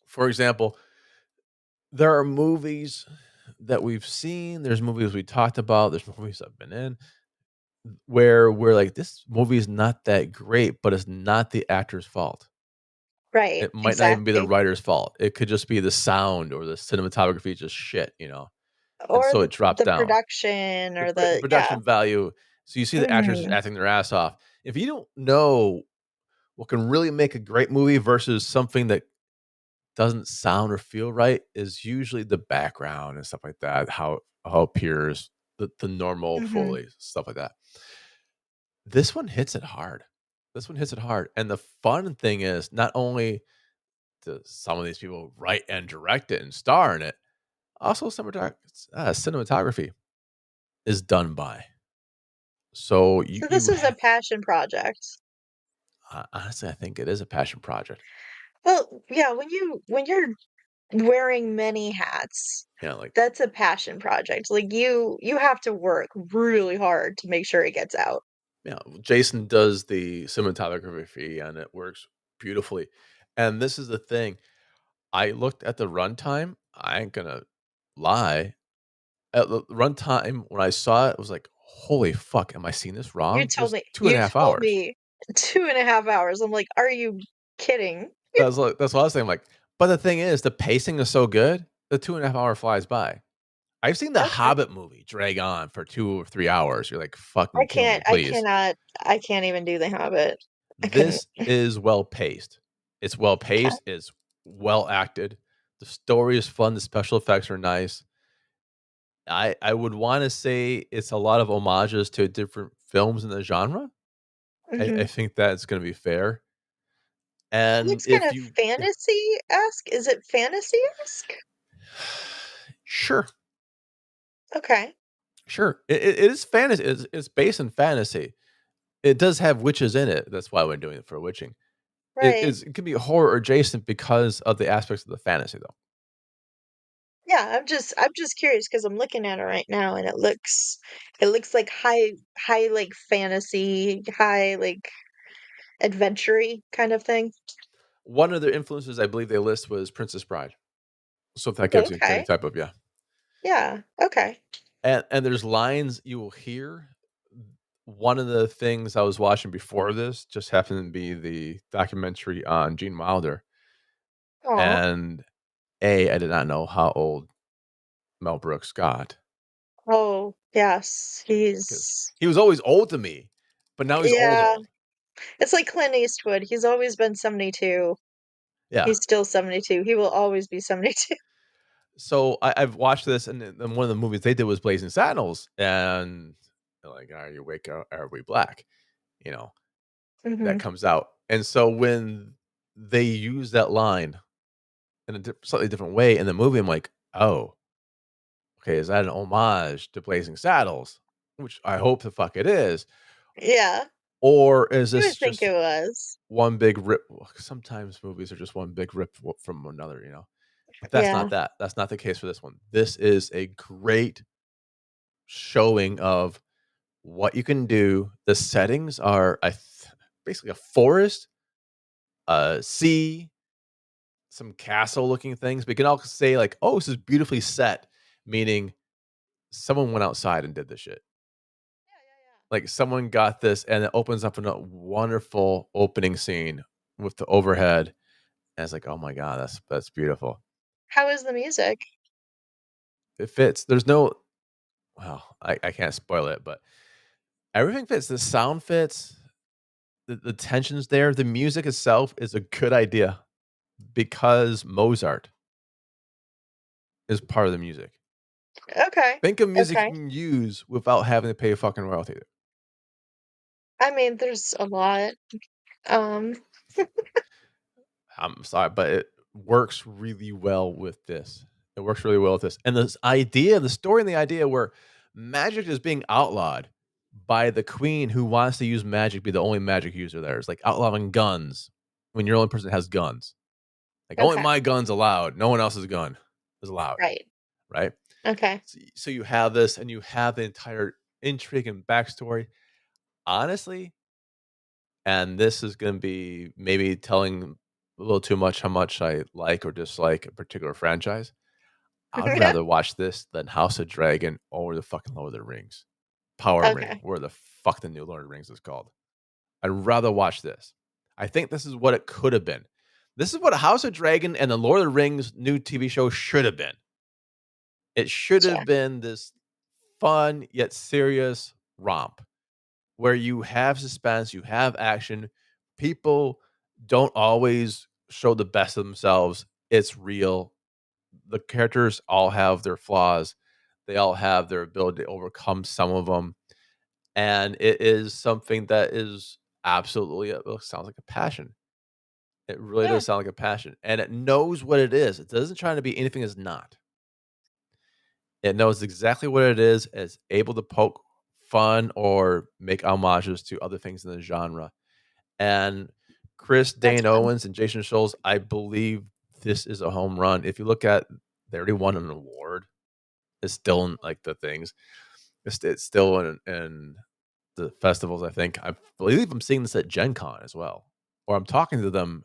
for example, there are movies that we've seen, there's movies we talked about, there's movies I've been in where we're like, this movie is not that great, but it's not the actor's fault. right. It might not even be the Exactly. writer's fault. It could just be the sound or the cinematography is just shit, and Or so it drops the down. production or The the yeah. production value. So you see the actors just Mhm. acting their ass off. If you don't know what can really make a great movie versus something that doesn't sound or feel right, is usually the background and stuff like that. How it appears, the normal Mhm. Foley stuff like that. This one hits it hard. This one hits it hard. And the fun thing is, not only do some of these people write and direct it and star in it, also cinematography is done by. So you So this you is a passion project. honestly, I think it is a passion project. Well, yeah, when you're wearing many hats, Like, that's a passion project. Like you have to work really hard to make sure it gets out. Jason does the cinematography and it works beautifully. And this is the thing. I looked at the runtime. I ain't gonna lie. At the runtime, when I saw it, I was like, "Holy fuck, am I seeing this You wrong?" It told was me two and a you half told hours. me 2.5 hours. I'm like, "Are you kidding?" That's what I was saying. Like, but the thing is, the pacing is so good. The 2.5 hour flies by. I've seen the Okay. Hobbit movie drag on for 2 or 3 hours. You're like, "Fucking kill me, I please." cannot I can't even do The Hobbit. I couldn't. This is well paced. It's well Okay. paced. It's well acted. The story is fun. The special effects are nice. I would want to say it's a lot of homages to different films in the genre. I Mhm. think that's going to be fair. It And looks kind if of you, yeah, fantasy-esque. Is it fantasy-esque? sure, Okay. sure, it is fantasy. It's based in fantasy. It does have witches in it. That's why we're doing it for witching. Right. It can be horror adjacent because of the aspects of the fantasy, though. Yeah, I'm just curious because 'cause I'm looking at it right now and it looks like high like fantasy, high like adventure-y kind of thing. One of their influences, I believe they list, was Princess Bride. So if that gives you any Okay. type of, yeah. Yeah. Okay. And there's lines you will hear. One of the things I was watching before this just happened to be the documentary on Gene Wilder, Aw. and I did not know how old Mel Brooks got Oh, yes. because He's he was always old to me, but now he's old, yeah. old. It's like Clint Eastwood. He's always been 72. Yeah. He's still 72. He will always be 72. So I've watched this, and then one of the movies they did was Blazing Saddles, and they're like, "Are you awake? Or are we black?" You know, that Mhm. comes out, and so when they use that line in a slightly different way in the movie, I'm like, "Oh, okay, is that an homage to Blazing Saddles?" Which I hope the fuck it is, Yeah, or is I this would think just it was. one big rip? Sometimes movies are just one big rip from another, you know. But that's not Yeah. that. That's not the case for this one. This is a great showing of what you can do. The settings are basically a forest, a sea, some castle looking things. But you can also say like, "Oh, this is beautifully set," meaning someone went outside and did this shit. Yeah, yeah, Like someone got this, and it opens up in a wonderful opening scene with the overhead, and it's like, "Oh my god, that's beautiful." How is the music? It fits. There's no well, I can't spoil it, but everything fits. The sound fits. The tension's there. The music itself is a good idea because Mozart is part of the music. Okay, Think of music you okay. can use without having to pay a fucking royalty. I mean, there's a lot. Um, I'm sorry, but it works really well with this. It works really well with this. And this idea, the story and the idea where magic is being outlawed by the queen who wants to use magic, be the only magic user there. It's like outlawing guns when you're the only person that has guns. Like only okay, my gun's allowed. No one else's gun is allowed. right. Right. Okay. So you have this and you have the entire intrigue and backstory. Honestly, and this is gonna be maybe telling a little too much how much I like or dislike a particular franchise. I'd rather watch this than House of Dragon or the fucking Lord of the Rings. Power Ring, Okay. where the fuck the new Lord of the Rings is called. I'd rather watch this. I think this is what it could have been. This is what House of Dragon and the Lord of the Rings new TV show should have been. It should have Gotcha. been this fun yet serious romp where you have suspense, you have action. People don't always show the best of themselves. It's real. The characters all have their flaws. They all have their ability to overcome some of them. And it is something that is absolutely, it sounds like a passion. It really Yeah. does sound like a passion. And it knows what it is. It doesn't try to be anything it's not. It knows exactly what it is. It's able to poke fun or make homages to other things in the genre. And Chris That's Dane fun. Owens and Jason Schultz, I believe this is a home run. If you look at, they already won an award. It's still in like the things. It's still in the festivals. I think I believe I'm seeing this at Gen Con as well, or I'm talking to them.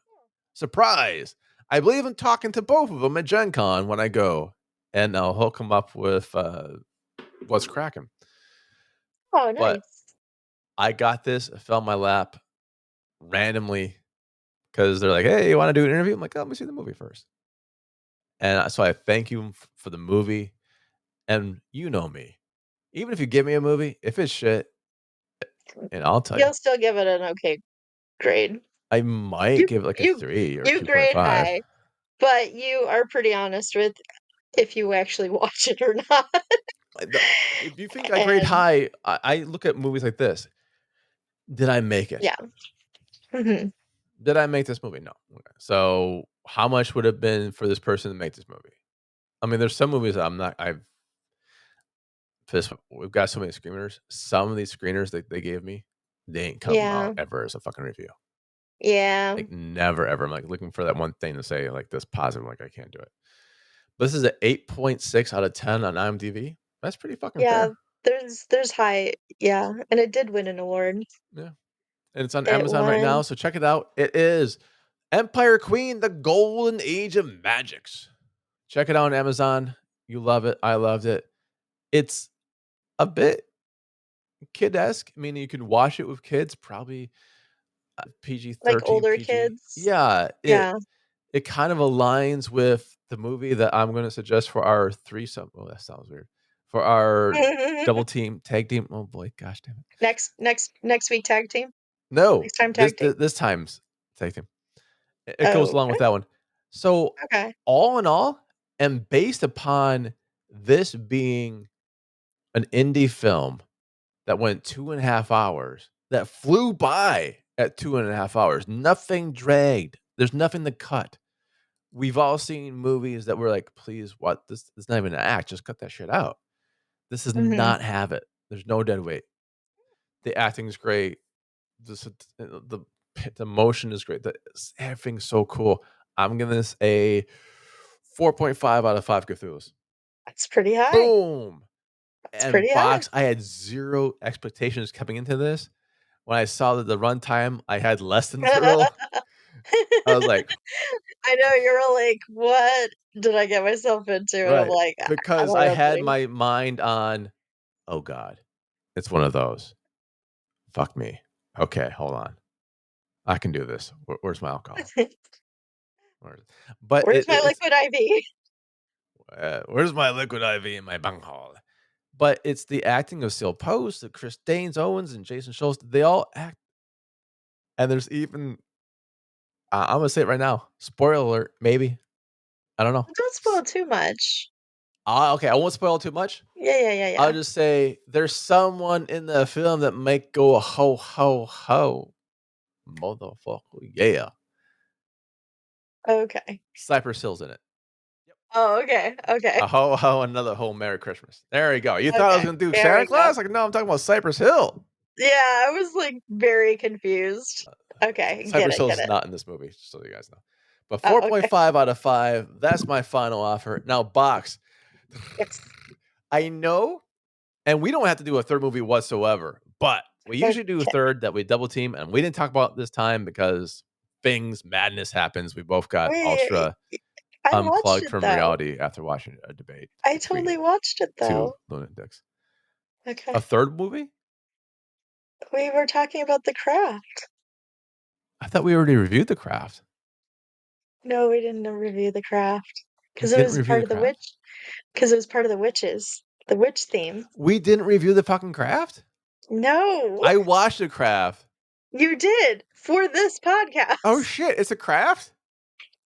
Surprise! I believe I'm talking to both of them at Gen Con when I go, and I'll hook them up with what's cracking. Oh, But nice. I got this. It fell in my lap randomly because they're like, "Hey, you want to do an interview?" I'm like, "Oh, let me see the movie first." And so I thank you for the movie. And you know me, even if you give me a movie, if it's shit, and I'll tell you, You'll still give it an okay grade. I might You give it like a you 3 or you grade 2.5. high, but you are pretty honest with if you actually watch it or not. If you think I grade And high, I look at movies like this. Did I make it? yeah. Mhm. Did I make this movie? No. Okay. So how much would it have been for this person to make this movie? I mean, there's some movies that I'm not. I've this we've got so many screeners. Some of these screeners that they gave me, they ain't come out Yeah. ever as a fucking review. Yeah. Like never ever. I'm like looking for that one thing to say like this positive. Like I can't do it. But this is an 8.6 out of 10 on IMDb. That's pretty fucking Yeah. fair. There's high, yeah, and it did win an award. Yeah. And it's on It Amazon right now, won. so check it out. It is Empire Queen: The Golden Age of Magics. Check it out on Amazon. You love it. I loved it. It's a bit kid-esque, meaning you can watch it with kids, probably Like PG-13, older PG. kids. Yeah, Yeah. it kind of aligns with the movie that I'm gonna suggest for our threesome. Oh, that sounds weird. For our double team, tag team. Oh boy, gosh damn it. Next week tag team? No, Next time this tag team? this, this time's tag team. It goes Oh, along with that one. So okay. all in all, And based upon this being an indie film that went 2.5 hours, that flew by at 2.5 hours, nothing dragged. There's nothing to cut. We've all seen movies that were like, please, what? This is not even an act. Just cut that shit out. This does Mhm. not have it. There's no dead weight. The acting is great. The the motion is great. Everything's so cool. I'm giving this a 4.5 out of 5 Cthulhu's. That's pretty high. Boom. That's And pretty high. box, I had zero expectations coming into this. When I saw that the runtime, I had less than zero. I was like, I know, you're like, "What did I get myself into?" And I'm right, like, "I because don't I know, had buddy." my mind on, oh god, it's one of those. Fuck me. Okay, hold on. I can do this. Where's my alcohol? Where's, but "Where's my it's liquid IV?" where's my liquid IV in my bunghole? But it's the acting of Seal Post, the Chris Danes Owens, and Jason Schultz. They all act, and there's even I'm gonna say it right now. Spoiler alert, maybe. I don't know. Don't spoil too much. Okay, I won't spoil too much. Yeah, yeah, yeah, I'll yeah. just say there's someone in the film that might go ho ho ho, motherfucker, yeah. Okay. Cypress Hill's in it. Yep. Oh, okay, okay, A ho ho, another ho, Merry Christmas. There you go. You thought I was okay. gonna do There Santa we go. Claus? Like, no, I'm talking about Cypress Hill. Yeah, I was, like, very confused. Okay, Cypress get Hill's it. not in this movie, just so you guys know. But Oh, okay. 4.5 out of 5. That's my final offer. Now, box. Yes. I know, and we don't have to do a third movie whatsoever, but we usually do a Okay. third that we double team, and we didn't talk about this time because madness happens. We both got Wait, ultra I watched unplugged it, from though. reality after watching a debate I between totally watched it, two though. lunatics. A Okay. third movie? We were talking about The Craft. I thought we already reviewed The Craft. No, we didn't review The Craft We because it didn't was review part The of the Craft? witch. Because it was part of the witches. The witch theme. We didn't review the fucking Craft? No, I watched The Craft. you did for this Oh podcast. shit, it's a craft?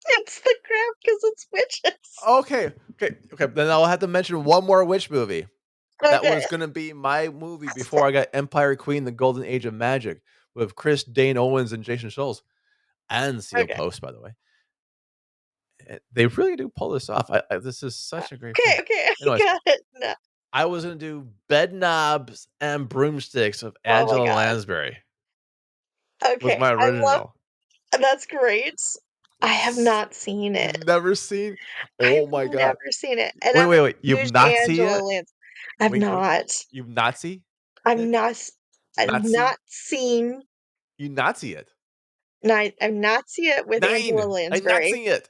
It's The Craft because it's witches. Okay. Then I'll have to mention one more witch movie. That Okay, was gonna be my movie before I got Empire Queen: The Golden Age of Magic with Chris Dane Owens and Jason Schultz and Seal okay, Post, by the way. They really do pull this off. This is such a great okay, film. okay. I Anyways, got it. No. I was gonna do Bed Knobs and Broomsticks of Oh my Angela god. Lansbury. Was Okay, my I love. original. That's great. I have not seen You've it. never seen? I've Oh my god! never seen it, and Wait, I'm wait, a wait! You've huge not seen Angela it? Lance. I've Wait. not. You've not seen I've it? not. I've Nazi? not seen. You not see it? I've not seen it with Angela 9. I not Lansbury. seen it.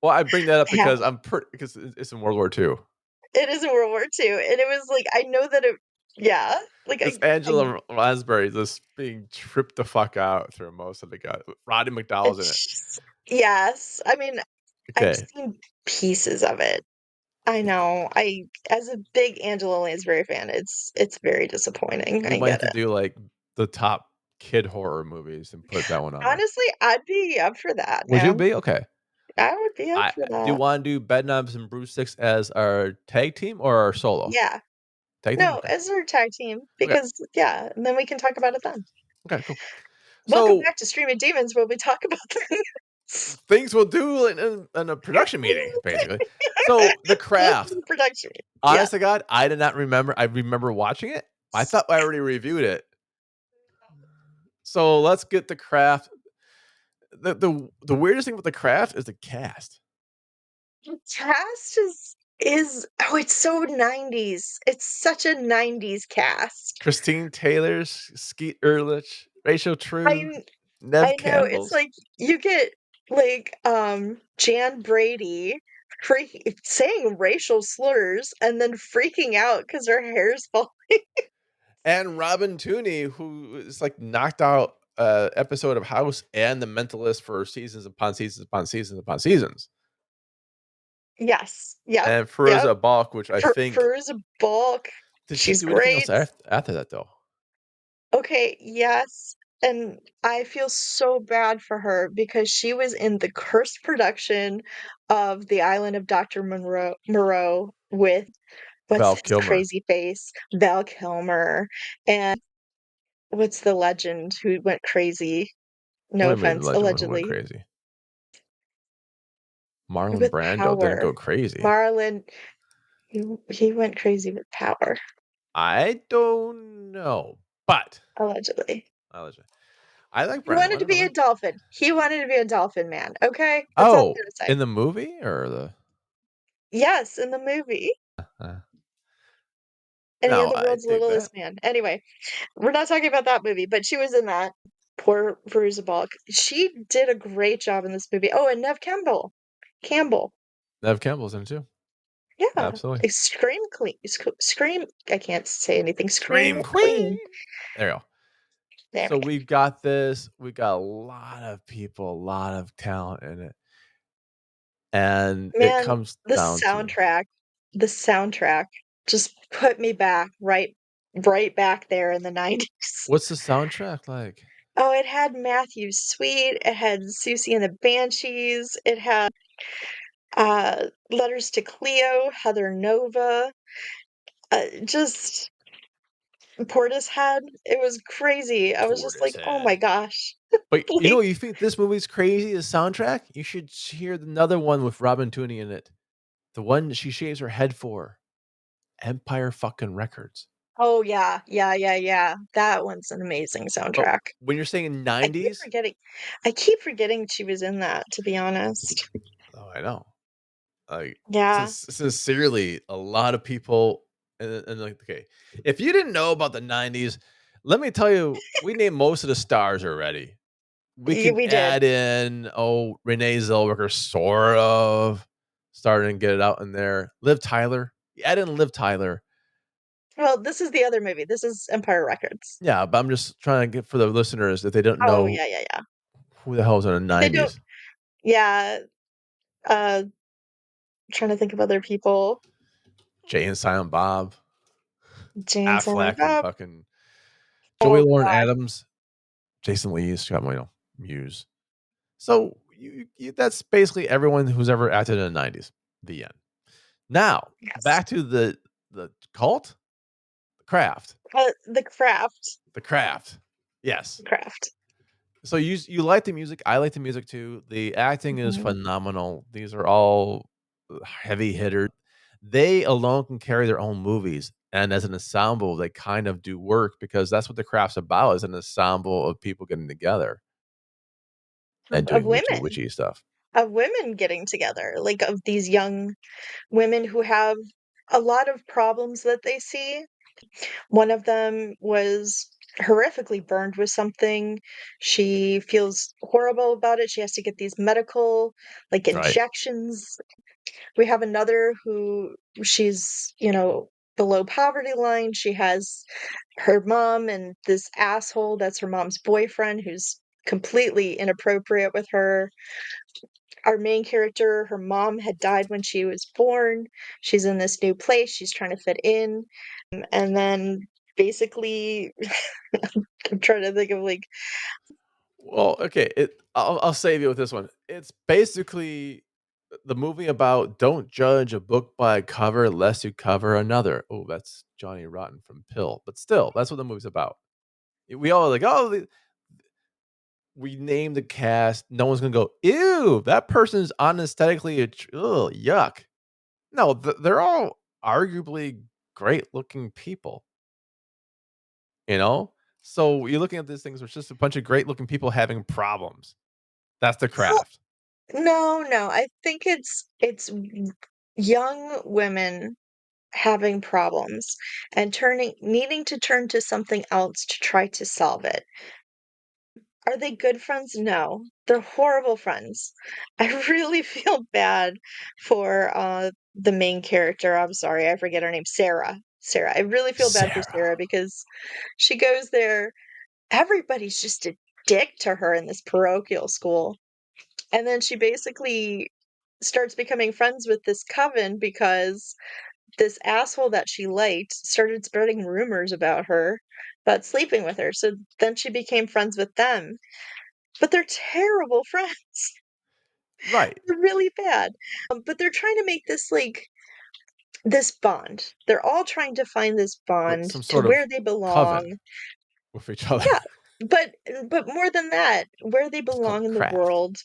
Well, I bring that up I have. because because it's in World War II. It is in World War II, and it was like I know that it. Yeah, like It's I Angela Lansbury just being tripped the fuck out through most of the guy. Roddy McDowell's in it. it's yes. I mean, I've Okay, seen pieces of it. I know. I as a big Angela Lansbury fan, it's very disappointing. we I might get have to it. do like the top kid horror movies and put that one on there. Honestly, I'd be up for that, Would you man. be okay? I would be up I for do you that. want to do Bedknobs and Bruce Six as our tag team or our solo Yeah. tag team? No, Okay, as our tag team okay, because yeah, and then we can talk about it then. okay, cool. Welcome So back to Streaming Demons where we talk about things. things we'll do in a production meeting, basically. So the Welcome craft. to production. Yeah. Honest to God, I did not remember. I remember watching it. I thought I already reviewed it. So let's get the craft. The weirdest thing with the craft is the cast. The cast is oh, it's so 90s. It's such a 90s cast. Christine Taylor, Skeet Ehrlich, Rachel True, I Nev I know it's Campbell's, like you get like Jan Brady saying racial slurs and then freaking out because her hair's falling. and Robin Tooney, who is like knocked out episode of House and The Mentalist for seasons upon seasons upon seasons upon seasons. Yes. Yep. And Yep. Feruza Balk, which I think Fairuza Balk. did she She's do anything else great. after that though? Okay, yes. And I feel so bad for her because she was in the cursed production of The Island of Dr. Moreau with what's Val his Kilmer. crazy face? Val Kilmer. And what's the legend who went crazy? What No do you mean, offense, legend who went allegedly. crazy? Marlon With Brando didn't power. go crazy. Marlon, he went crazy with power, I don't know, but allegedly. I like He Brando. I wanted to don't know be a him. dolphin. He wanted to be a dolphin man, okay? That's all I'm Oh, gonna say. in the movie or the? Yes, in the movie. Uh, And you're no, the I world's dig that. littlest man. Anyway, we're not talking about that movie, but she was in that. Poor Veruza Balk. She did a great job in this movie. Oh, and Nev Campbell. Campbell. Nev Campbell's in it too. Yeah. Absolutely. Like, Scream Queen. Scream. I can't say anything. Scream Scream Queen. Queen. There you go. There So we go. we've got this. We got a lot of people, a lot of talent in it, and it Man, comes down to the soundtrack just put me back right back there in the 90s. what's the soundtrack like? Oh, it had Matthew Sweet, it had Susie and the Banshees, it had Letters to Cleo, Heather Nova, just Portishead. It was crazy. I was just like, "Oh my Portishead. gosh." But you know, Like, you think this movie's crazy? The soundtrack. You should hear another one with Robin Tooney in it. The one she shaves her head for. Empire fucking Records. oh yeah, yeah, yeah, yeah. That one's an amazing But soundtrack. when you're saying I keep 90s, forgetting I keep forgetting she was in that, to be honest. oh, I know. Like, Yeah. sincerely, a lot of people, and like, okay, if you didn't know about the 90s, let me tell you, we named most of the stars already. We Yeah, can we did. add in, oh, Renee Zellweger, sort of starting to get it out in there. Liv Tyler, you add in Liv Tyler. Well, this is the other movie. This is Empire Records. Yeah, but I'm just trying to get for the listeners if they don't Oh, know yeah, yeah, yeah. who the hell was in the If they don't 90s. yeah, uh, trying to think of other people. Jay and Silent Bob, Jay and Silent Affleck, and Bob. fucking Joey Oh Lauren gosh. Adams, Jason Lee, Scott Moyle, Muse. So that's basically everyone who's ever acted in the 90s. The end. Now, Yes. back to the cult, the craft. The Craft. The craft. Yes. The Craft. So you like the music, I like the music too. The acting is Mhm. phenomenal. These are all heavy hitters. They alone can carry their own movies, and as an ensemble, they kind of do work because that's what the craft's about, is an ensemble of people getting together and Of doing witchy, women. witchy stuff. Of women getting together, like, of these young women who have a lot of problems that they see. One of them was horrifically burned with something. She feels horrible about it. She has to get these medical, like, Right. injections. We have another who she's, below poverty line. She has her mom and this asshole that's her mom's boyfriend who's completely inappropriate with her. Our main character, her mom had died when she was born. She's in this new place. She's trying to fit in. And then basically, I'm trying to think of like, Well, okay, I'll save you with this one. It's basically the movie about don't judge a book by a cover lest you cover another. Oh, that's Johnny Rotten from Pill, but still, that's what the movie's about. We all like, oh, we name the cast. No one's gonna go, ew, that person's unesthetically, ugh, yuck. No, they're all arguably great looking people, you know. So you're looking at these things, it's just a bunch of great looking people having problems. That's the well, craft. no. I think it's young women having problems and needing to turn to something else to try to solve it. Are they good friends? No. They're horrible friends. I really feel bad for, the main character. I'm sorry, I forget her name. Sarah. Sarah. I really feel bad for Sarah. Sarah because she goes there, everybody's just a dick to her in this parochial school, and then she basically starts becoming friends with this coven because this asshole that she liked started spreading rumors about sleeping with her. So then she became friends with them. But they're terrible friends. Right. They're really bad. But they're trying to make this like this bond. They're all trying to find this Like bond some to sort where of they coven belong. with each other. Yeah, but more than that, where they It's called belong in the craft. world,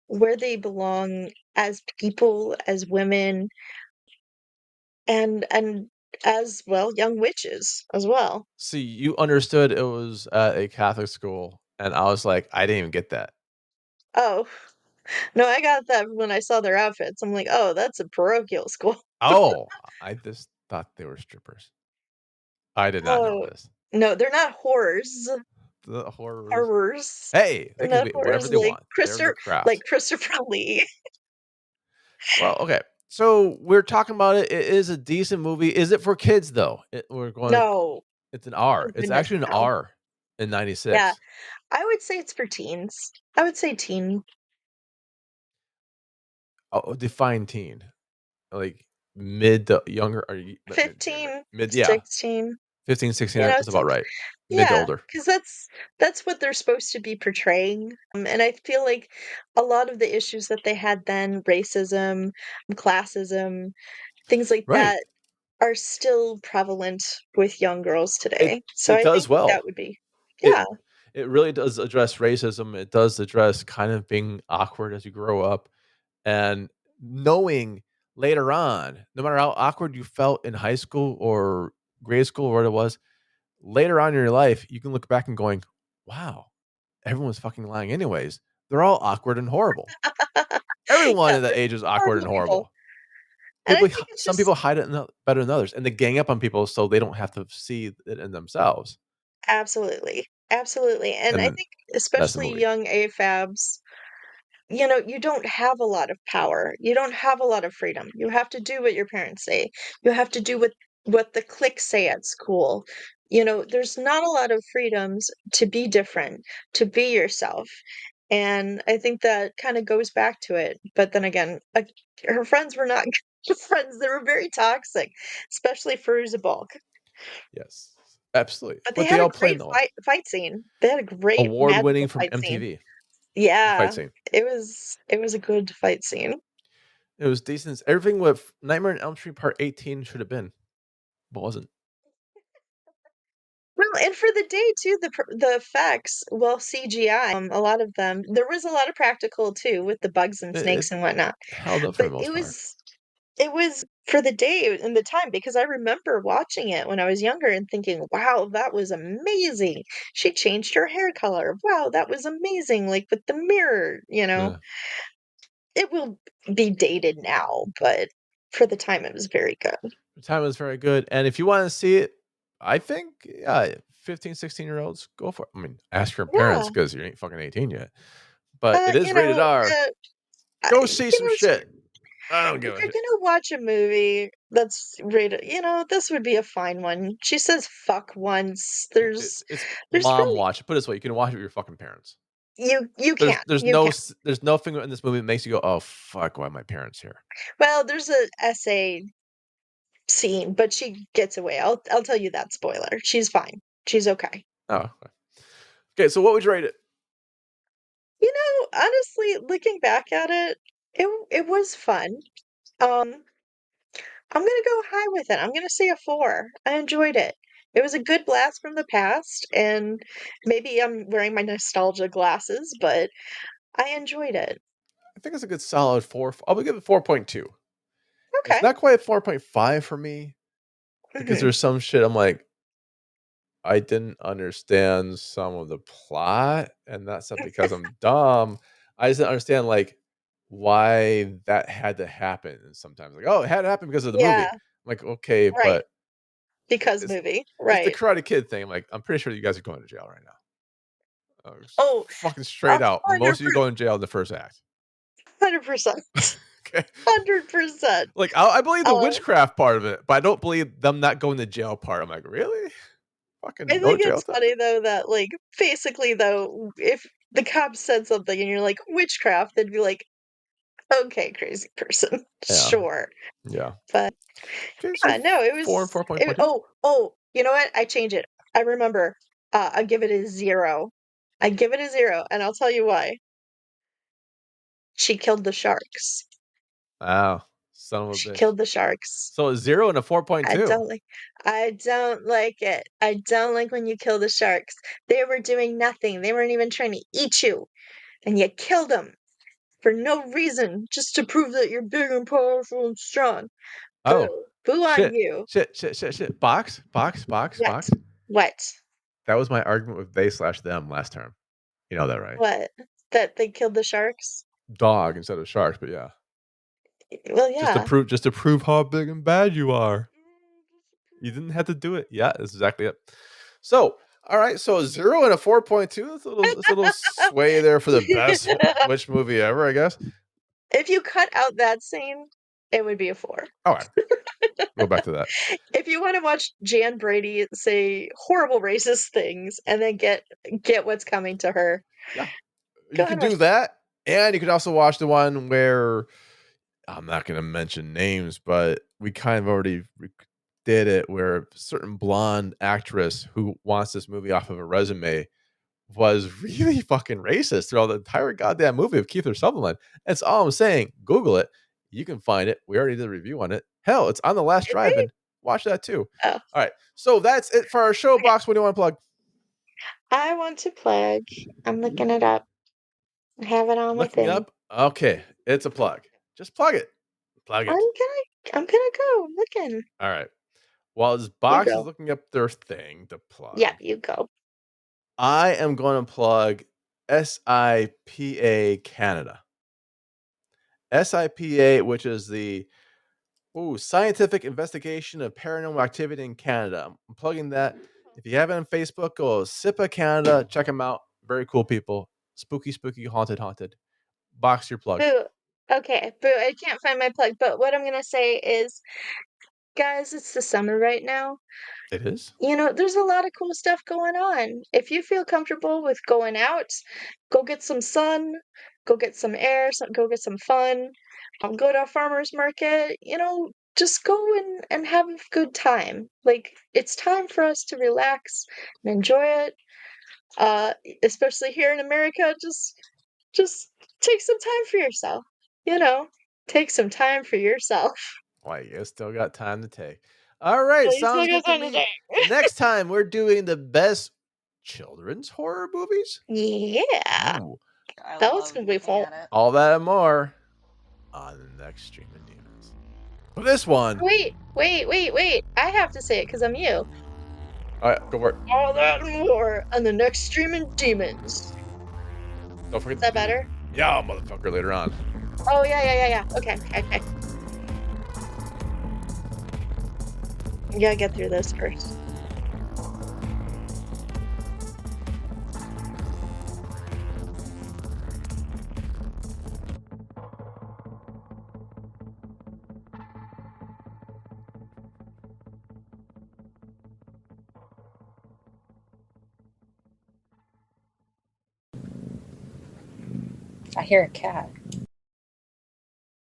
where they belong as people, as women, and as well, young witches as well. See, you understood it was at a Catholic school, and I was like, I didn't even get that. Oh, no, I got that when I saw their outfits. I'm like, "Oh, that's a parochial school." Oh, I just thought they were strippers. I did not know Oh, this. no, they're not horrors. The horrors. Horrors. Hey, they They're can not be whatever horrors they want. They're in the like craft. Christopher Lee. Well, okay. So we're talking about it. It is a decent movie. Is it for kids though? We're going. No. It's an R. Oh, It's goodness, actually an no. R in Yeah, '96. I would say it's for teens. I would say teen. Oh, define teen. Like mid to younger. Or not mid to younger? 15, Mid. Yeah, 16, 15, 16. you know, That's about right. Mid to yeah, older. because that's what they're supposed to be portraying, and I feel like a lot of the issues that they had then, racism, classism, things like Right. that, are still prevalent with young girls It today, so it I does think that well. would be It yeah. it really does address racism. It does address kind of being awkward as you grow up and knowing later on, no matter how awkward you felt in high school or grade school or what it was, later on in your life, you can look back and going, "Wow, everyone's fucking lying anyways. They're all awkward and horrible." Everyone Yeah, at that they're age is awkward and horrible, horrible. and I think it's Some people just hide it better than others, and they gang up on people so they don't have to see it in themselves. absolutely, absolutely, and And I then think that's the especially movie. young AFABs, you know, you don't have a lot of power. You don't have a lot of freedom. You have to do what your parents say. You have to do what the cliques say at school. You know, there's not a lot of freedoms to be different, to be yourself. And I think that kind of goes back to it. But then again, her friends were not good friends. They were very toxic, especially for Bulk. Yes, absolutely. But they But they had a all play great no fight scene. They had a great award winning magical from fight scene. MTV. The fight Yeah, scene. it was a good fight scene. It was decent. Everything with Nightmare on Elm Street Part 18 should have been, but wasn't. Well, and for the day too, the effects, well, CGI, a lot of them, there was a lot of practical too with the bugs and It snakes and whatnot. held up for the But most part. it was for the day and the time because I remember watching it when I was younger and thinking, "Wow, that was amazing." She changed her hair color. Wow, that was amazing. Like with the mirror, you know. Yeah. It will be dated now, but for the time it was very good. The time was very good. And if you want to see it, I think, yeah, 15, 16-year-olds, go for it. I mean, ask your parents Yeah. because you ain't fucking 18 yet. But it is You rated know, R. Go see you some know, shit. I don't give if a you're shit. gonna watch a movie that's rated, you know, this would be a fine one. She says "fuck" once. It's There's mom really watch. Put it this way, you can watch it with your fucking parents. you can't you can't. There's no finger in this movie that makes you go, "Oh fuck, why are my parents here?" Well, there's a essay scene, but she gets away. I'll tell you that spoiler. She's fine. She's okay. Oh, okay. So what would you rate it? You know, honestly, looking back at it, it was fun. Um, I'm gonna go high with it. I'm gonna say a 4. I enjoyed it. It was a good blast from the past, and maybe I'm wearing my nostalgia glasses, but I enjoyed it. I think it's a good solid 4. I'll give it 4.2. It's Okay. not quite 4.5 for me because Mhm. there's some shit I'm like, I didn't understand some of the plot, and that's not because I'm dumb. I just didn't understand like why that had to happen. And sometimes like, oh, it had to happen because of the movie. I'm Yeah, like, okay, right. but Because it's movie. it's the Right. Karate Kid thing. I'm like, I'm pretty sure you guys are going to jail right now. Oh, Fucking straight out. Most of you go in jail in the first act. 100%. Okay. 100%. Like I believe the Uh, witchcraft part of it, but I don't believe them not going to jail part. I'm like, really? I Fucking no think jail it's time? funny though that, like, basically though, if the cops said something and you're like, "Witchcraft," they'd be like, Okay, crazy person. Yeah. Sure. Yeah. But Okay, so yeah, no, it 4 and was 4.2? you know what? I change it. I remember. I give it a 0. I give it a 0, and I'll tell you why. She killed the sharks. Wow, son of a She bitch. killed the sharks. So a 0 and a I 4.2. don't like I don't like it. I don't like when you kill the sharks. They were doing nothing. They weren't even trying to eat you, and you killed them for no reason, just to prove that you're big and powerful and strong. Oh, Boo. Boo on shit. you. Shit, shit, shit, shit. Box, box, box, What? box. What? That was my argument with they/them last term. You know that, right? What? That they killed the sharks? Dog instead of sharks, but yeah. Well, Just to yeah. prove how big and bad you are. You didn't have to do it. Yeah, that's exactly it. So, all right, so a 0 and a 4.2. That's a little sway there for the best witch movie ever, I guess. If you cut out that scene, it would be a 4. All right, go back to that. If you wanna watch Jan Brady say horrible racist things and then get what's coming to her, Yeah, go you ahead could and watch do that, and you could also watch the one where I'm not going to mention names, but we kind of already did it, where a certain blonde actress who wants this movie off of a resume was really fucking racist throughout the entire goddamn movie of Keith Sutherland. That's all I'm saying. Google it. You can find it. We already did a review on it. Hell, it's on the last Did we? drive-in. Watch that too. Oh, All right. So that's it for our show okay. box. What do you want to plug? I want to plug. I'm looking it up. I have it on my Looking thing. up. Okay. It's a plug. Just plug it. Plug I'm it. gonna go. I'm looking. All right. While this You box is go. looking up their thing to Yeah, plug, you go. I am going to plug SIPA Canada. SIPA, which is the Scientific Investigation of Paranormal Activity in Canada. I'm plugging that. If you have it on Facebook, go SIPA Canada. Check them out. Very cool people. Spooky, spooky, haunted, haunted. Box your plug. Boo. Okay, boo. I can't find my plug, but what I'm gonna say is, guys, it's the summer right now. It is? There's a lot of cool stuff going on. If you feel comfortable with going out, go get some sun, go get some air, go get some fun, go to a farmer's market, just go and have a good time. Like, it's time for us to relax and enjoy it. Uh, Especially here in America, just take some time for yourself. You know, take some time for yourself. Why, you still got time to take. All right. You still Sounds got good to time to me. take. Next time, we're doing the best children's horror movies. Yeah, Ooh. I that was love gonna be looking fun. at it. All that and more on the next Streaming Demons. For this one, Wait, wait, wait, wait. I have to say it because I'm you. all right, go for it. All that and more on the next Streaming Demons. Don't forget Is to that do better? yeah, motherfucker later on. Oh, yeah, yeah, yeah, yeah. Okay, okay, okay. You gotta get through this first. I hear a cat.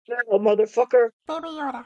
Yeah, motherfucker. Baby Yoda.